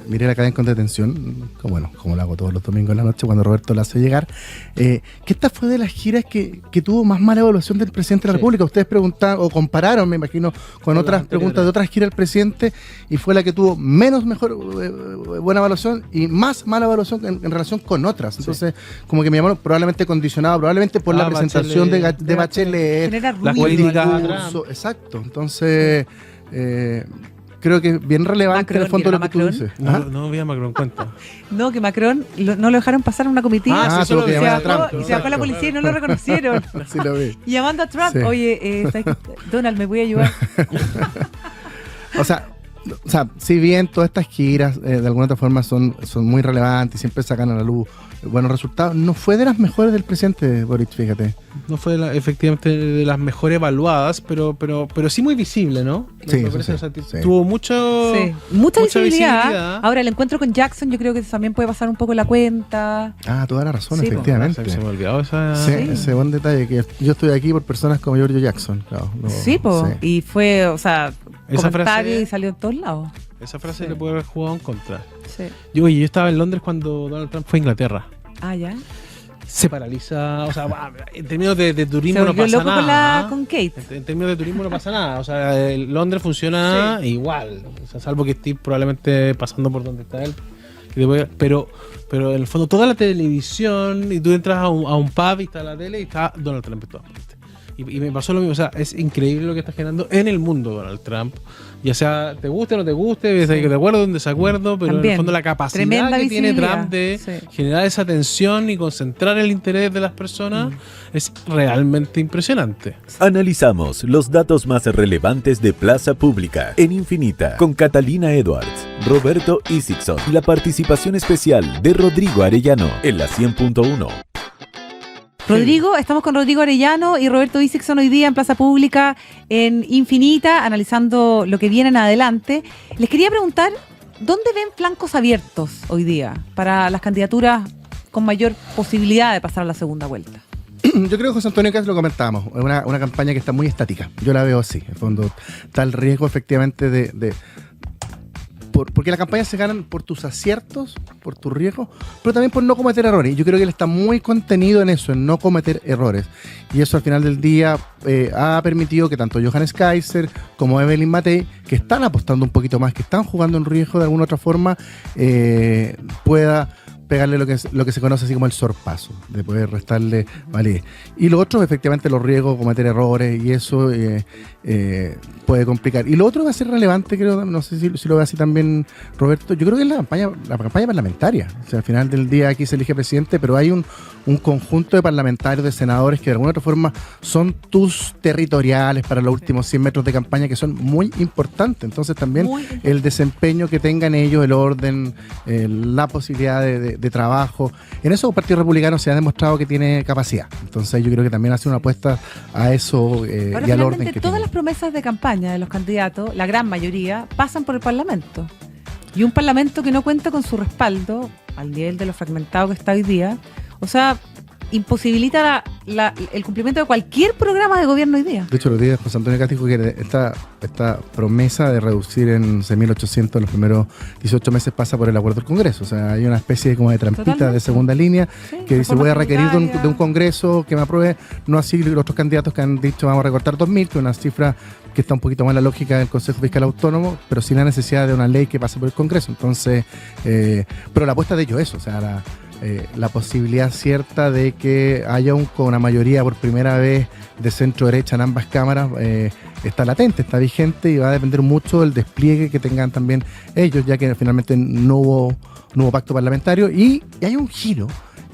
S4: miré la cadena con detención, como lo hago todos los domingos en la noche cuando Roberto la hace llegar, que esta fue de las giras que tuvo más mala evaluación del presidente de la República. Ustedes preguntaron o compararon, me imagino, con otras preguntas de otras giras del presidente, y fue la que tuvo buena evaluación y más mala evaluación en relación con otras. Entonces, como que me llamó, probablemente condicionado, por la presentación de Bachelet,
S3: la política.
S4: Exacto. Entonces, creo que es bien relevante en el fondo lo que tú dices.
S3: No vi a Macron, cuenta.
S2: No, que Macron no lo dejaron pasar a una comitiva.
S4: Tuvo que llamar a Trump.
S2: Y se bajó la policía y no lo reconocieron.
S4: Sí, lo vi.
S2: Y llamando a Trump,
S4: Sí.
S2: Oye, Donald, ¿me voy a ayudar?
S4: O sea, si bien todas estas giras de alguna otra forma son muy relevantes y siempre sacan a la luz buenos resultados, no fue de las mejores del presidente Boric, fíjate.
S3: No fue efectivamente de las mejores evaluadas, pero sí muy visible, ¿no?
S4: Sí,
S3: Me parece,
S4: sí.
S3: Tuvo mucha
S2: visibilidad. Ahora, el encuentro con Jackson yo creo que también puede pasar un poco la cuenta.
S4: Toda la razón,
S2: Sí,
S4: efectivamente.
S3: Se me olvidó esa.
S4: Sí, ese buen detalle, que yo estoy aquí por personas como Giorgio Jackson. Claro,
S2: Y fue,
S3: Esa
S2: comentario
S3: frase-
S2: y salió en todos lados.
S3: Esa frase
S2: Sí.
S3: le puede haber jugado en contra.
S2: Sí.
S3: Yo estaba en Londres cuando Donald Trump fue a Inglaterra.
S2: Ya.
S3: Se paraliza, o sea, en términos de turismo
S2: Se
S3: no
S2: volvió
S3: pasa
S2: loco
S3: nada.
S2: con Kate.
S3: En términos de turismo no pasa nada. O sea, Londres funciona igual. O sea, salvo que esté probablemente pasando por donde está él. Pero en el fondo toda la televisión, y tú entras a un pub y está la tele y está Donald Trump en todas partes. Y me pasó lo mismo. O sea, es increíble lo que está generando en el mundo Donald Trump. Ya sea te guste o no te guste, de acuerdo o en desacuerdo, pero
S2: También.
S3: en el fondo la capacidad
S2: Tremenda
S3: que tiene
S2: visibilidad.
S3: Trump de
S2: Sí.
S3: generar esa atención y concentrar el interés de las personas es realmente impresionante.
S1: Analizamos los datos más relevantes de Plaza Pública en Infinita con Catalina Edwards, Roberto Isixson y la participación especial de Rodrigo Arellano en la 100.1.
S2: Rodrigo, estamos con Rodrigo Arellano y Roberto Isixson hoy día en Plaza Pública en Infinita, analizando lo que viene en adelante. Les quería preguntar, ¿dónde ven flancos abiertos hoy día para las candidaturas con mayor posibilidad de pasar a la segunda vuelta?
S4: Yo creo que José Antonio Caz lo comentábamos, es una campaña que está muy estática. Yo la veo así. En el fondo está el riesgo efectivamente de porque las campañas se ganan por tus aciertos, por tus riesgos, pero también por no cometer errores. Y yo creo que él está muy contenido en eso, en no cometer errores. Y eso al final del día ha permitido que tanto Johannes Kaiser como Evelyn Matei, que están apostando un poquito más, que están jugando en riesgo de alguna otra forma, pueda pegarle lo que se conoce así como el sorpaso, de poder restarle validez. Y lo otro, efectivamente, los riesgos, cometer errores, y eso puede complicar. Y lo otro va a ser relevante, creo, no sé si lo ve así también, Roberto, yo creo que es la campaña parlamentaria. O sea, al final del día aquí se elige presidente, pero hay un conjunto de parlamentarios, de senadores, que de alguna otra forma son tus territoriales para los últimos 100 metros de campaña, que son muy importantes. Entonces también el desempeño que tengan ellos, el orden, la posibilidad de trabajo, en eso el Partido Republicano se ha demostrado que tiene capacidad. Entonces yo creo que también hace una apuesta a eso y al orden que
S2: todas
S4: tiene.
S2: las promesas de campaña de los candidatos, la gran mayoría, pasan por el Parlamento. Y un Parlamento que no cuenta con su respaldo, al nivel de lo fragmentado que está hoy día, o sea, imposibilita el cumplimiento de cualquier programa de gobierno hoy día.
S4: De hecho, los días José Antonio Cast dijo que esta promesa de reducir en 6.800 los primeros 18 meses pasa por el acuerdo del Congreso. O sea, hay una especie como de trampita
S2: Totalmente.
S4: De segunda línea,
S2: Sí,
S4: que dice voy a requerir de
S2: tributaria.
S4: un Congreso que me apruebe, no así los otros candidatos que han dicho vamos a recortar 2.000, que es una cifra que está un poquito más en la lógica del Consejo Fiscal Autónomo, pero sin la necesidad de una ley que pase por el Congreso. Entonces, pero la apuesta de ellos es eso, o sea, la posibilidad cierta de que haya con una mayoría por primera vez de centro derecha en ambas cámaras está latente, está vigente, y va a depender mucho del despliegue que tengan también ellos, ya que finalmente no hubo pacto parlamentario. Y hay un giro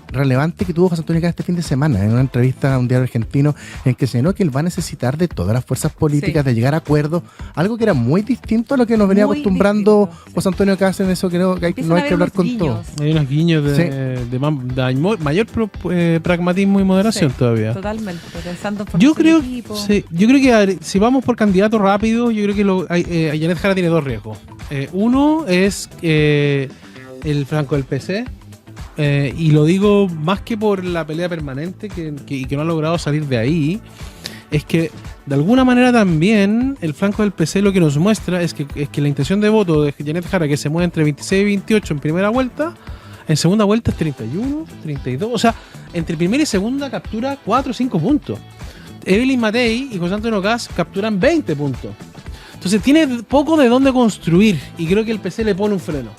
S4: relevante que tuvo José Antonio Cast este fin de semana en una entrevista a un diario argentino, en que señaló que él va a necesitar de todas las fuerzas políticas, de llegar a acuerdos, algo que era muy distinto a lo que nos venía acostumbrando
S2: distinto,
S4: José Antonio Cast, en eso que no hay que hablar con todo.
S3: Hay unos guiños de mayor pragmatismo y moderación todavía.
S2: Totalmente, pensando en
S3: Yo
S2: formación
S3: creo,
S2: de equipo.
S3: yo creo que a ver, si vamos por candidatos rápidos, yo creo que Janet Jara tiene dos riesgos. Uno es el flanco del PC. Y lo digo más que por la pelea permanente y que no ha logrado salir de ahí, es que de alguna manera también el flanco del PC lo que nos muestra es que la intención de voto de Janet Jara, que se mueve entre 26 y 28 en primera vuelta, en segunda vuelta es 31, 32, o sea, entre primera y segunda captura 4 o 5 puntos. Evelyn Matei y José Antonio Cast capturan 20 puntos. Entonces tiene poco de dónde construir, y creo que el PC le pone un freno.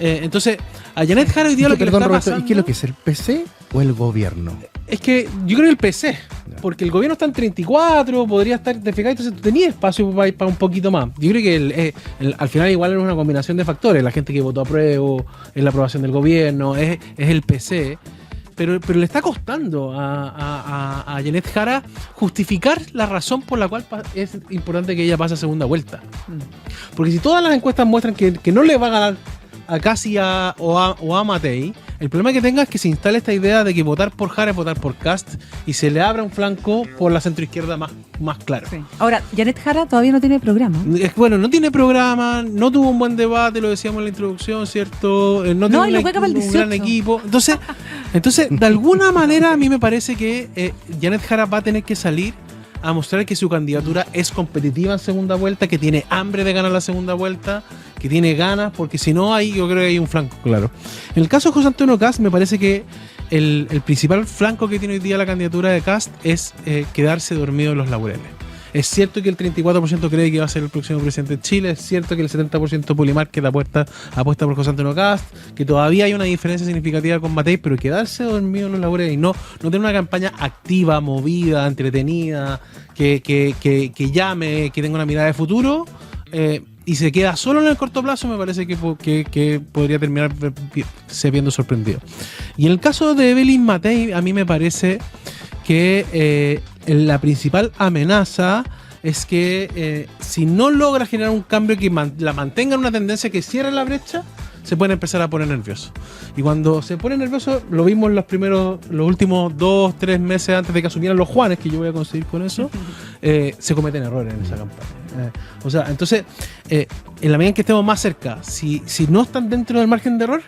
S3: Entonces, a Janet Jara hoy día lo que le está pasando...
S4: ¿Y qué es lo que es el PC o el gobierno?
S3: Es que yo creo que el PC, porque el gobierno está en 34, podría estar, te fijas, entonces tú tenías espacio para un poquito más. Yo creo que al final igual es una combinación de factores, la gente que votó a prueba, es la aprobación del gobierno, es el PC, pero le está costando a Janet Jara justificar la razón por la cual es importante que ella pase a segunda vuelta. Porque si todas las encuestas muestran que no le va a ganar a Casi o a Matei, el problema que tenga es que se instale esta idea de que votar por Jara es votar por Cast, y se le abra un flanco por la centroizquierda más claro.
S2: Sí. Ahora, Janet Jara todavía no tiene programa.
S3: Bueno, no tiene programa, no tuvo un buen debate, lo decíamos en la introducción, ¿cierto? No tiene un gran equipo. Entonces, de alguna manera a mí me parece que Janet Jara va a tener que salir a mostrar que su candidatura es competitiva en segunda vuelta, que tiene hambre de ganar la segunda vuelta, que tiene ganas, porque si no, ahí yo creo que hay un flanco claro. En el caso de José Antonio Cast, me parece que el principal flanco que tiene hoy día la candidatura de Cast es quedarse dormido en los laureles. Es cierto que el 34% cree que va a ser el próximo presidente de Chile, es cierto que el 70% Pulimar que apuesta por José Antonio Cast, que todavía hay una diferencia significativa con Matei, pero quedarse dormido en los laureles y no tener una campaña activa, movida, entretenida, que llame, que tenga una mirada de futuro, y se queda solo en el corto plazo, me parece que podría terminar se viendo sorprendido. Y en el caso de Evelyn Matei, a mí me parece que la principal amenaza es que si no logra generar un cambio que la mantenga en una tendencia que cierre la brecha, se pueden empezar a poner nerviosos. Y cuando se pone nervioso, lo vimos los últimos 2-3 meses antes de que asumieran los Juanes, que yo voy a conseguir con eso, se cometen errores en esa campaña. Entonces, en la medida en que estemos más cerca, si no están dentro del margen de error,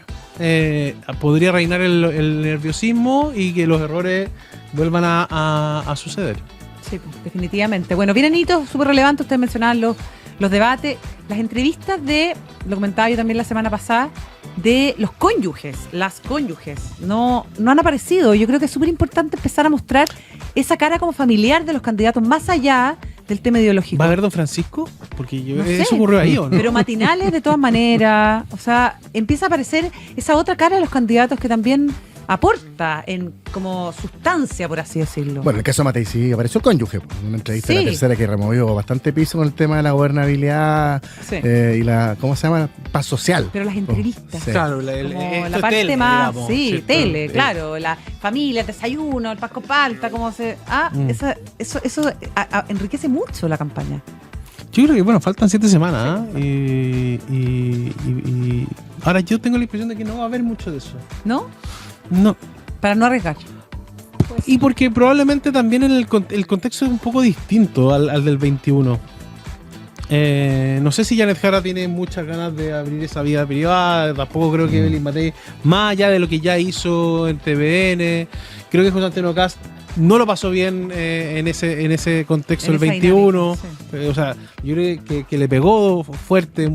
S3: podría reinar el nerviosismo y que los errores vuelvan a suceder.
S2: Sí, definitivamente. Bueno, vienen hitos súper relevantes, ustedes mencionaban los debates, las entrevistas lo comentaba yo también la semana pasada, de los cónyuges, las cónyuges, no han aparecido. Yo creo que es súper importante empezar a mostrar esa cara como familiar de los candidatos, más allá del tema ideológico.
S3: ¿Va a haber don Francisco? Porque
S2: No sé,
S3: eso ocurrió ahí, ¿o no?
S2: pero matinales de todas maneras, o sea, empieza a aparecer esa otra cara de los candidatos que también aporta en como sustancia, por así decirlo.
S4: Bueno, en el caso de Matei sí apareció el cónyuge, una entrevista de La Tercera que removió bastante piso con el tema de la gobernabilidad y la, ¿cómo se llama? Paz social.
S2: Pero las entrevistas.
S4: Sí.
S3: Claro,
S2: como la parte
S3: tele,
S2: más,
S3: digamos,
S2: sí,
S3: ¿cierto?
S2: tele, claro, la familia, el desayuno, el pasco palta, cómo se... Eso enriquece mucho la campaña.
S3: Yo creo que, bueno, faltan 7 semanas, ¿eh? Y ahora yo tengo la impresión de que no va a haber mucho de eso.
S2: ¿No?
S3: No.
S2: Para no arriesgar.
S3: Y porque probablemente también el contexto es un poco distinto al del 21. No sé si Janet Jara tiene muchas ganas de abrir esa vida privada. Tampoco creo que Evelyn Matei, más allá de lo que ya hizo en TVN, creo que José Antonio Cast no lo pasó bien en ese contexto del 21. O sea, yo creo que le pegó fuerte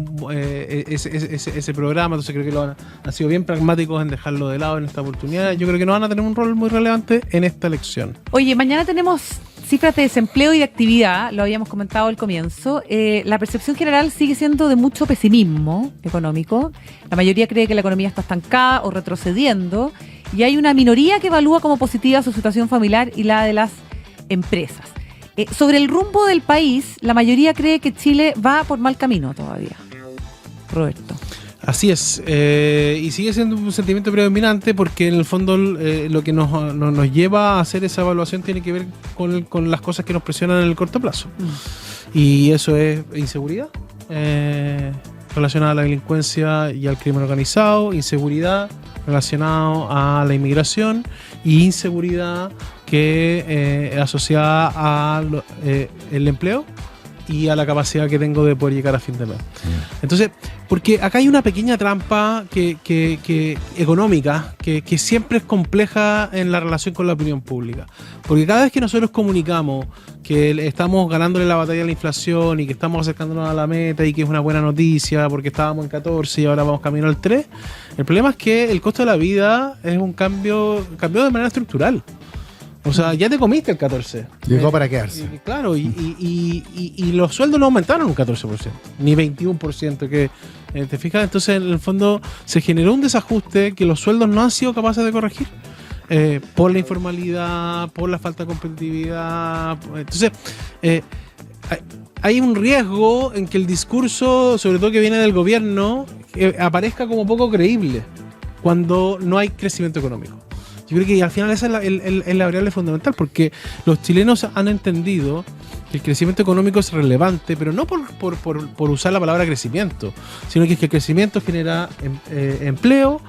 S3: ese programa. Entonces creo que han sido bien pragmáticos en dejarlo de lado en esta oportunidad. Yo creo que no van a tener un rol muy relevante en esta elección.
S2: Oye, mañana tenemos cifras de desempleo y de actividad, lo habíamos comentado al comienzo. La percepción general sigue siendo de mucho pesimismo económico. La mayoría cree que la economía está estancada o retrocediendo. Y hay una minoría que evalúa como positiva su situación familiar y la de las empresas. Sobre el rumbo del país, la mayoría cree que Chile va por mal camino todavía. Roberto.
S3: Así es, y sigue siendo un sentimiento predominante porque en el fondo lo que nos lleva a hacer esa evaluación tiene que ver con las cosas que nos presionan en el corto plazo. Y eso es inseguridad relacionada a la delincuencia y al crimen organizado, inseguridad relacionado a la inmigración y inseguridad que asociada a el empleo y a la capacidad que tengo de poder llegar a fin de mes. Entonces, porque acá hay una pequeña trampa que económica que siempre es compleja en la relación con la opinión pública. Porque cada vez que nosotros comunicamos que estamos ganándole la batalla a la inflación y que estamos acercándonos a la meta y que es una buena noticia porque estábamos en 14 y ahora vamos camino al 3, el problema es que el costo de la vida es un cambio de manera estructural. O sea, ya te comiste el 14.
S4: Llegó para quedarse.
S3: Claro, y los sueldos no aumentaron un 14%, ni 21%. Que, ¿te fijas? Entonces, en el fondo, se generó un desajuste que los sueldos no han sido capaces de corregir. Por la informalidad, por la falta de competitividad. Entonces, hay un riesgo en que el discurso, sobre todo que viene del gobierno, aparezca como poco creíble cuando no hay crecimiento económico. Yo creo que al final esa es la variable fundamental, porque los chilenos han entendido que el crecimiento económico es relevante, pero no por usar la palabra crecimiento, sino que el crecimiento genera empleo,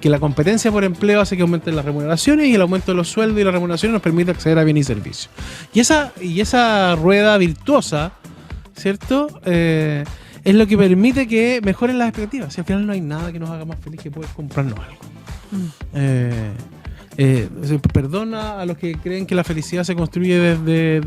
S3: que la competencia por empleo hace que aumenten las remuneraciones y el aumento de los sueldos y las remuneraciones nos permite acceder a bienes y servicios. Y esa rueda virtuosa, ¿cierto?, es lo que permite que mejoren las expectativas. Si al final no hay nada que nos haga más feliz que poder comprarnos algo. Perdona a los que creen que la felicidad se construye desde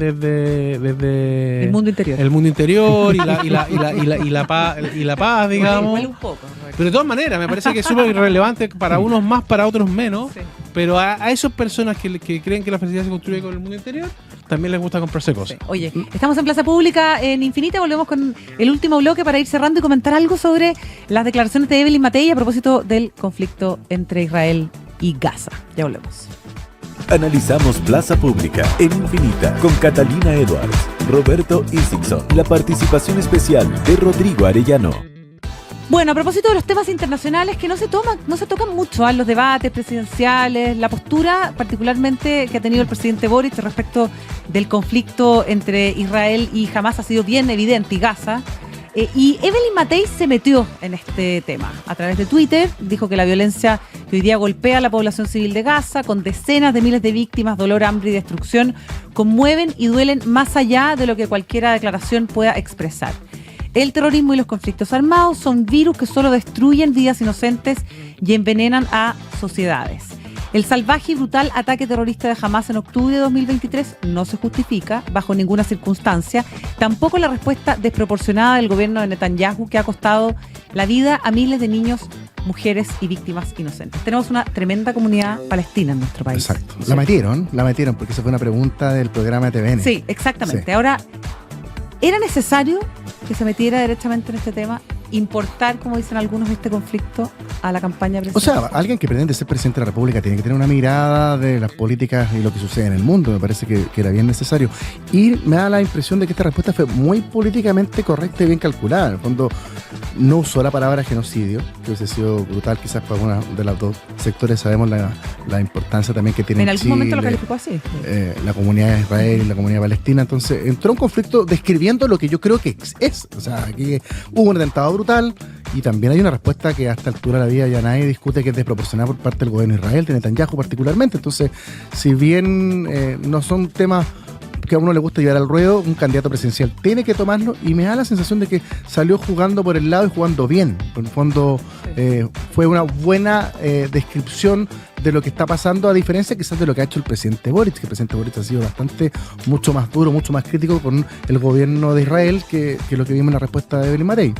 S2: el mundo interior.
S3: El mundo interior y la paz, digamos.
S2: Igual un poco,
S3: pero de todas maneras, me parece que es súper irrelevante para unos más, para otros menos. Sí. Pero a esas personas que creen que la felicidad se construye con el mundo interior, también les gusta comprarse cosas.
S2: Sí. Oye, estamos en Plaza Pública en Infinita, volvemos con el último bloque para ir cerrando y comentar algo sobre las declaraciones de Evelyn Matei a propósito del conflicto entre Israel y Gaza. Ya volvemos.
S1: Analizamos Plaza Pública en Infinita con Catalina Edwards, Roberto Isixson y la participación especial de Rodrigo Arellano.
S2: Bueno, a propósito de los temas internacionales que no se tocan mucho en los debates presidenciales, la postura particularmente que ha tenido el presidente Boric respecto del conflicto entre Israel y Hamás ha sido bien evidente, y Gaza. Y Evelyn Matei se metió en este tema. A través de Twitter dijo que la violencia que hoy día golpea a la población civil de Gaza, con decenas de miles de víctimas, dolor, hambre y destrucción, conmueven y duelen más allá de lo que cualquier declaración pueda expresar. El terrorismo y los conflictos armados son virus que solo destruyen vidas inocentes y envenenan a sociedades. El salvaje y brutal ataque terrorista de Hamás en octubre de 2023 no se justifica bajo ninguna circunstancia, tampoco la respuesta desproporcionada del gobierno de Netanyahu, que ha costado la vida a miles de niños, mujeres y víctimas inocentes. Tenemos una tremenda comunidad palestina en nuestro país.
S4: Exacto. La metieron porque esa fue una pregunta del programa de TVN.
S2: Sí, exactamente.
S4: Sí.
S2: Ahora, ¿era necesario que se metiera derechamente en este tema? Importar, como dicen algunos, este conflicto a la campaña presidencial.
S4: O sea, alguien que pretende ser presidente de la República tiene que tener una mirada de las políticas y lo que sucede en el mundo. Me parece que era bien necesario. Y me da la impresión de que esta respuesta fue muy políticamente correcta y bien calculada. En el fondo, no usó la palabra genocidio, que hubiese sido brutal quizás para uno de los dos sectores. Sabemos la importancia también que tiene
S2: en algún
S4: Chile,
S2: momento lo calificó así.
S4: la comunidad de Israel y la comunidad palestina. Entonces, entró un conflicto describiendo lo que yo creo que es. O sea, aquí hubo un atentado brutal y también hay una respuesta que a esta altura de la vida ya nadie discute, que es desproporcionada por parte del gobierno de Israel, de Netanyahu particularmente. Entonces, si bien no son temas que a uno le gusta llevar al ruedo, un candidato presidencial tiene que tomarlo, y me da la sensación de que salió jugando por el lado y jugando bien. Por el fondo, fue una buena descripción de lo que está pasando, a diferencia quizás de lo que ha hecho el presidente Boric, que el presidente Boric ha sido mucho más duro, mucho más crítico con el gobierno de Israel que lo que vimos en la respuesta de Evelyn Matei.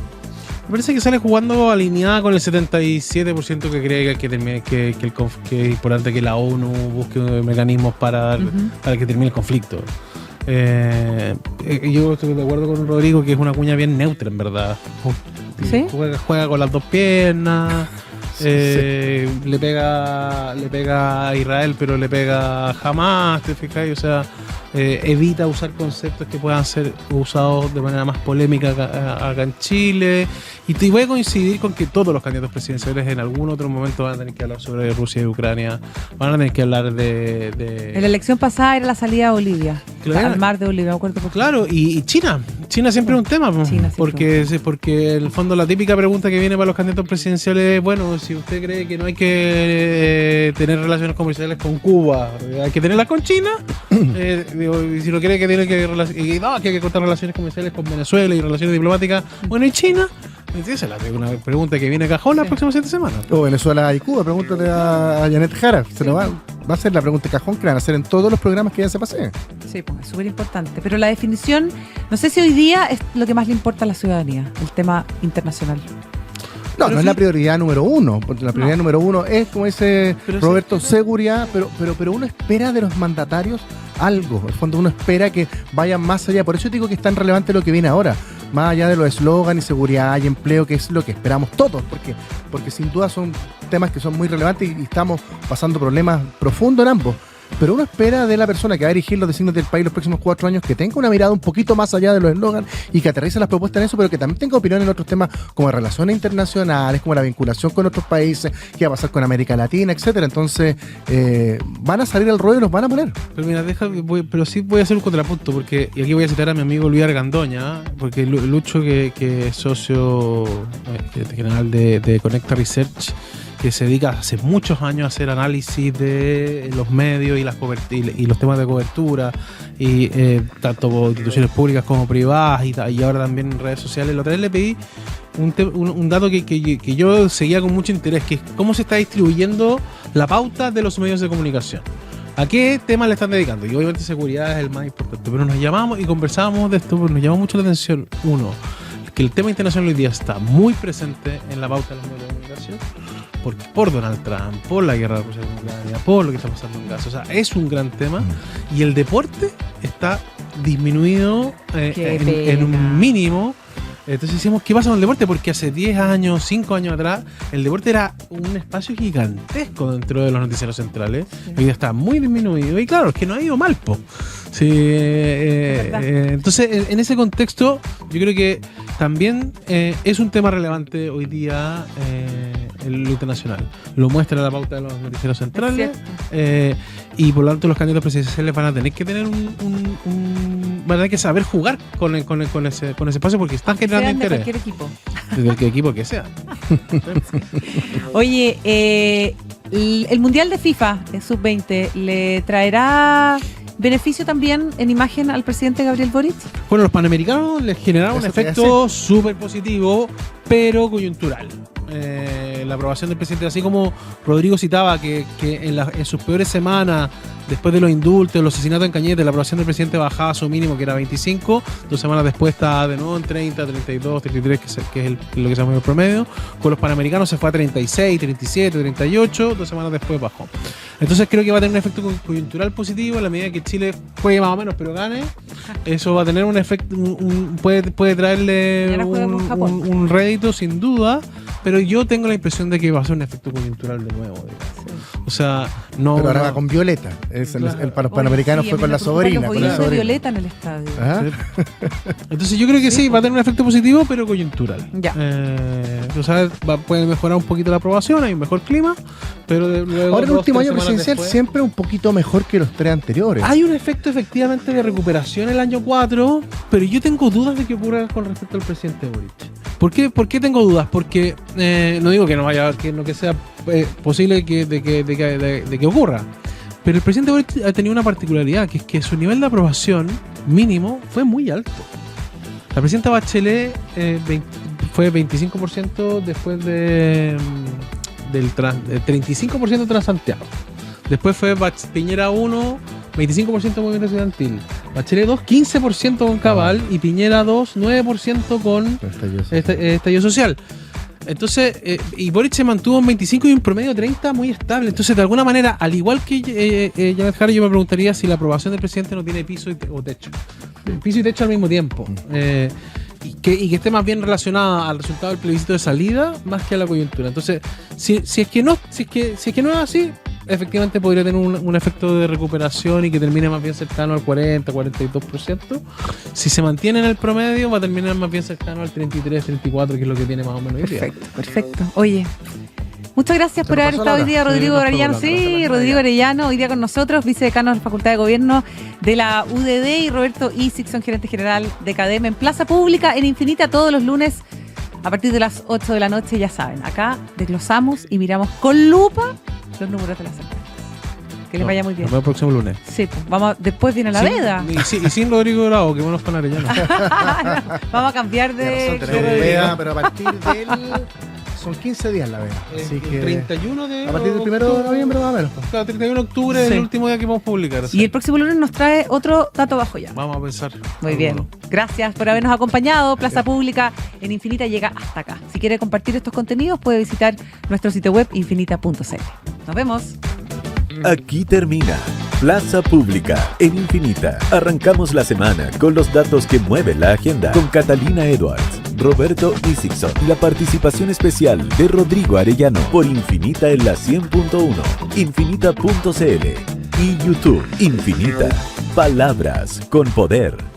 S3: Me parece que sale jugando alineada con el 77% que cree que es importante que la ONU busque mecanismos para que termine el conflicto. Yo estoy de acuerdo con Rodrigo que es una cuña bien neutra, en verdad.
S2: ¿Sí?
S3: Juega con las dos piernas.
S4: Sí.
S3: Le pega a Israel, pero le pega a Hamás, ¿te fijas? O sea, evita usar conceptos que puedan ser usados de manera más polémica acá en Chile. Y voy a coincidir con que todos los candidatos presidenciales en algún otro momento van a tener que hablar sobre Rusia y Ucrania, van a tener que hablar de...
S2: En la elección pasada era la salida de Bolivia,
S3: Claro.
S2: al mar de Bolivia, me acuerdo.
S3: Claro, y China siempre es un tema,
S2: China
S3: porque en el fondo la típica pregunta que viene para los candidatos presidenciales es, bueno, si usted cree que no hay que tener relaciones comerciales con Cuba, hay que tenerlas con China, y si no cree que tiene que hay que cortar relaciones comerciales con Venezuela y relaciones diplomáticas, bueno, ¿y China? Esa es una pregunta que viene a cajón las próximas 7 semanas.
S4: O Venezuela y Cuba, pregúntale a Janet Jara. Va a ser la pregunta de cajón que van a hacer en todos los programas que ya se paseen.
S2: Sí, pues es súper importante. Pero la definición, no sé si hoy día es lo que más le importa a la ciudadanía, el tema internacional.
S4: No es la prioridad número uno, porque la prioridad número uno es, como dice Roberto, seguridad, pero uno espera de los mandatarios algo. En el fondo uno espera que vayan más allá. Por eso digo que es tan relevante lo que viene ahora, más allá de los eslogans y seguridad y empleo, que es lo que esperamos todos, porque sin duda son temas que son muy relevantes y estamos pasando problemas profundos en ambos. Pero uno espera de la persona que va a dirigir los designios del país los próximos 4 años que tenga una mirada un poquito más allá de los eslogans y que aterrice las propuestas en eso, pero que también tenga opinión en otros temas como relaciones internacionales, como la vinculación con otros países, qué va a pasar con América Latina, etcétera. Entonces, van a salir al ruedo y los van a poner.
S3: Pero mira, pero sí voy a hacer un contrapunto, porque, y aquí voy a citar a mi amigo Luis Argandoña, porque Lucho, que es socio general de Conecta Research, que se dedica hace muchos años a hacer análisis de los medios y los temas de cobertura, y tanto instituciones públicas como privadas, y ahora también en redes sociales. La otra vez le pedí un dato que yo seguía con mucho interés, que es cómo se está distribuyendo la pauta de los medios de comunicación. ¿A qué temas le están dedicando? Y obviamente seguridad es el más importante, pero nos llamamos y conversábamos de esto, porque nos llamó mucho la atención, que el tema internacional hoy día está muy presente en la pauta de los medios de comunicación, por Donald Trump, por la guerra de Rusia con Ucrania, por lo que está pasando en Gaza. O sea, es un gran tema, y el deporte está disminuido en un mínimo. Entonces decimos, ¿qué pasa con el deporte? Porque hace 10 años, 5 años atrás, el deporte era un espacio gigantesco dentro de los noticieros centrales. Sí. Hoy está muy disminuido. Y claro, es que no ha ido mal, po. Sí, entonces, en ese contexto, yo creo que también es un tema relevante hoy día en lo internacional. Lo muestra la pauta de los noticieros centrales. Y por lo tanto, los candidatos presidenciales van a tener que tener van a tener que saber jugar con ese espacio, porque están generando interés.
S2: De cualquier equipo.
S3: De cualquier equipo que sea.
S2: Oye, el Mundial de FIFA Sub-20 le traerá beneficio también en imagen al presidente Gabriel Boric.
S3: Bueno, los panamericanos les generaron un efecto súper positivo, pero coyuntural. La aprobación del presidente, así como Rodrigo citaba que en sus peores semanas, después de los indultos, los asesinatos en Cañete, la aprobación del presidente bajaba a su mínimo, que era 25, 2 semanas después está de nuevo en 30, 32, 33, que es lo que se llama el promedio. Con los panamericanos se fue a 36, 37, 38, 2 semanas después bajó. Entonces creo que va a tener un efecto coyuntural positivo a la medida que Chile juegue más o menos, pero gane. Eso va a tener un efecto, puede traerle un rédito sin duda, pero yo tengo la impresión de que va a ser un efecto coyuntural de nuevo. Sí. O sea, no.
S4: Pero ahora va con Violeta. El Panamericano fue con la sobrina.
S2: Con la sobrina. Violeta en el estadio.
S4: ¿Ah?
S3: Entonces yo creo que sí, va a tener un efecto positivo, pero coyuntural.
S2: Ya.
S3: O sea, puede mejorar un poquito la aprobación, hay un mejor clima, pero luego.
S4: Ahora el último año presidencial después, siempre un poquito mejor que los 3 anteriores.
S3: Hay un efecto efectivamente de recuperación el año 4, pero yo tengo dudas de que ocurra con respecto al presidente Boric. ¿Por qué tengo dudas? Porque no digo que no vaya, que sea posible de que ocurra. Pero el presidente Boric ha tenido una particularidad, que es que su nivel de aprobación mínimo fue muy alto. La presidenta Bachelet fue 25% después del 35% Transantiago. Después fue Piñera 1, 25% movimiento estudiantil. Bachelet 2, 15% con Cabal. Y Piñera 2, 9% con estallido social. Entonces, y Boric se mantuvo en 25 y un promedio 30 muy estable. Entonces, de alguna manera, al igual que Janet Jara, yo me preguntaría si la aprobación del presidente no tiene piso o techo. Piso y techo al mismo tiempo. Y que esté más bien relacionada al resultado del plebiscito de salida más que a la coyuntura. Entonces, si es que no es así, efectivamente podría tener un efecto de recuperación y que termine más bien cercano al 40-42%. Si se mantiene en el promedio, va a terminar más bien cercano al 33-34%, que es lo que tiene más o menos hoy día.
S2: Perfecto. Oye, muchas gracias por haber estado hoy día, Rodrigo Arellano. Sí, Rodrigo Arellano, hoy día con nosotros, vicedecano de la Facultad de Gobierno de la UDD, y Roberto Isixson, gerente general de CADEM, en Plaza Pública, en Infinita, todos los lunes a partir de las 8 de la noche. Ya saben, acá desglosamos y miramos con lupa los números de las encuestas. Que les vaya muy bien.
S3: Nos vemos el próximo lunes.
S2: Sí, pues después viene la veda.
S3: Y sin Rodrigo Bravo, que bueno con Arellano.
S2: Vamos a cambiar de
S4: veda, pero a partir del... Son 15 días la veda. Así que
S3: 31 de...
S4: A partir del 1 de noviembre va a ver.
S3: Claro, 31 de octubre es el último día que vamos a publicar.
S2: Y el próximo lunes nos trae otro dato bajo ya.
S3: Vamos a pensar.
S2: Muy bien. Gracias por habernos acompañado. Plaza Pública en Infinita llega hasta acá. Si quiere compartir estos contenidos, puede visitar nuestro sitio web infinita.cl. Nos vemos.
S1: Aquí termina Plaza Pública en Infinita. Arrancamos la semana con los datos que mueven la agenda con Catalina Edwards, Roberto Isixson y la participación especial de Rodrigo Arellano por Infinita en la 100.1, infinita.cl y YouTube. Infinita. Palabras con poder.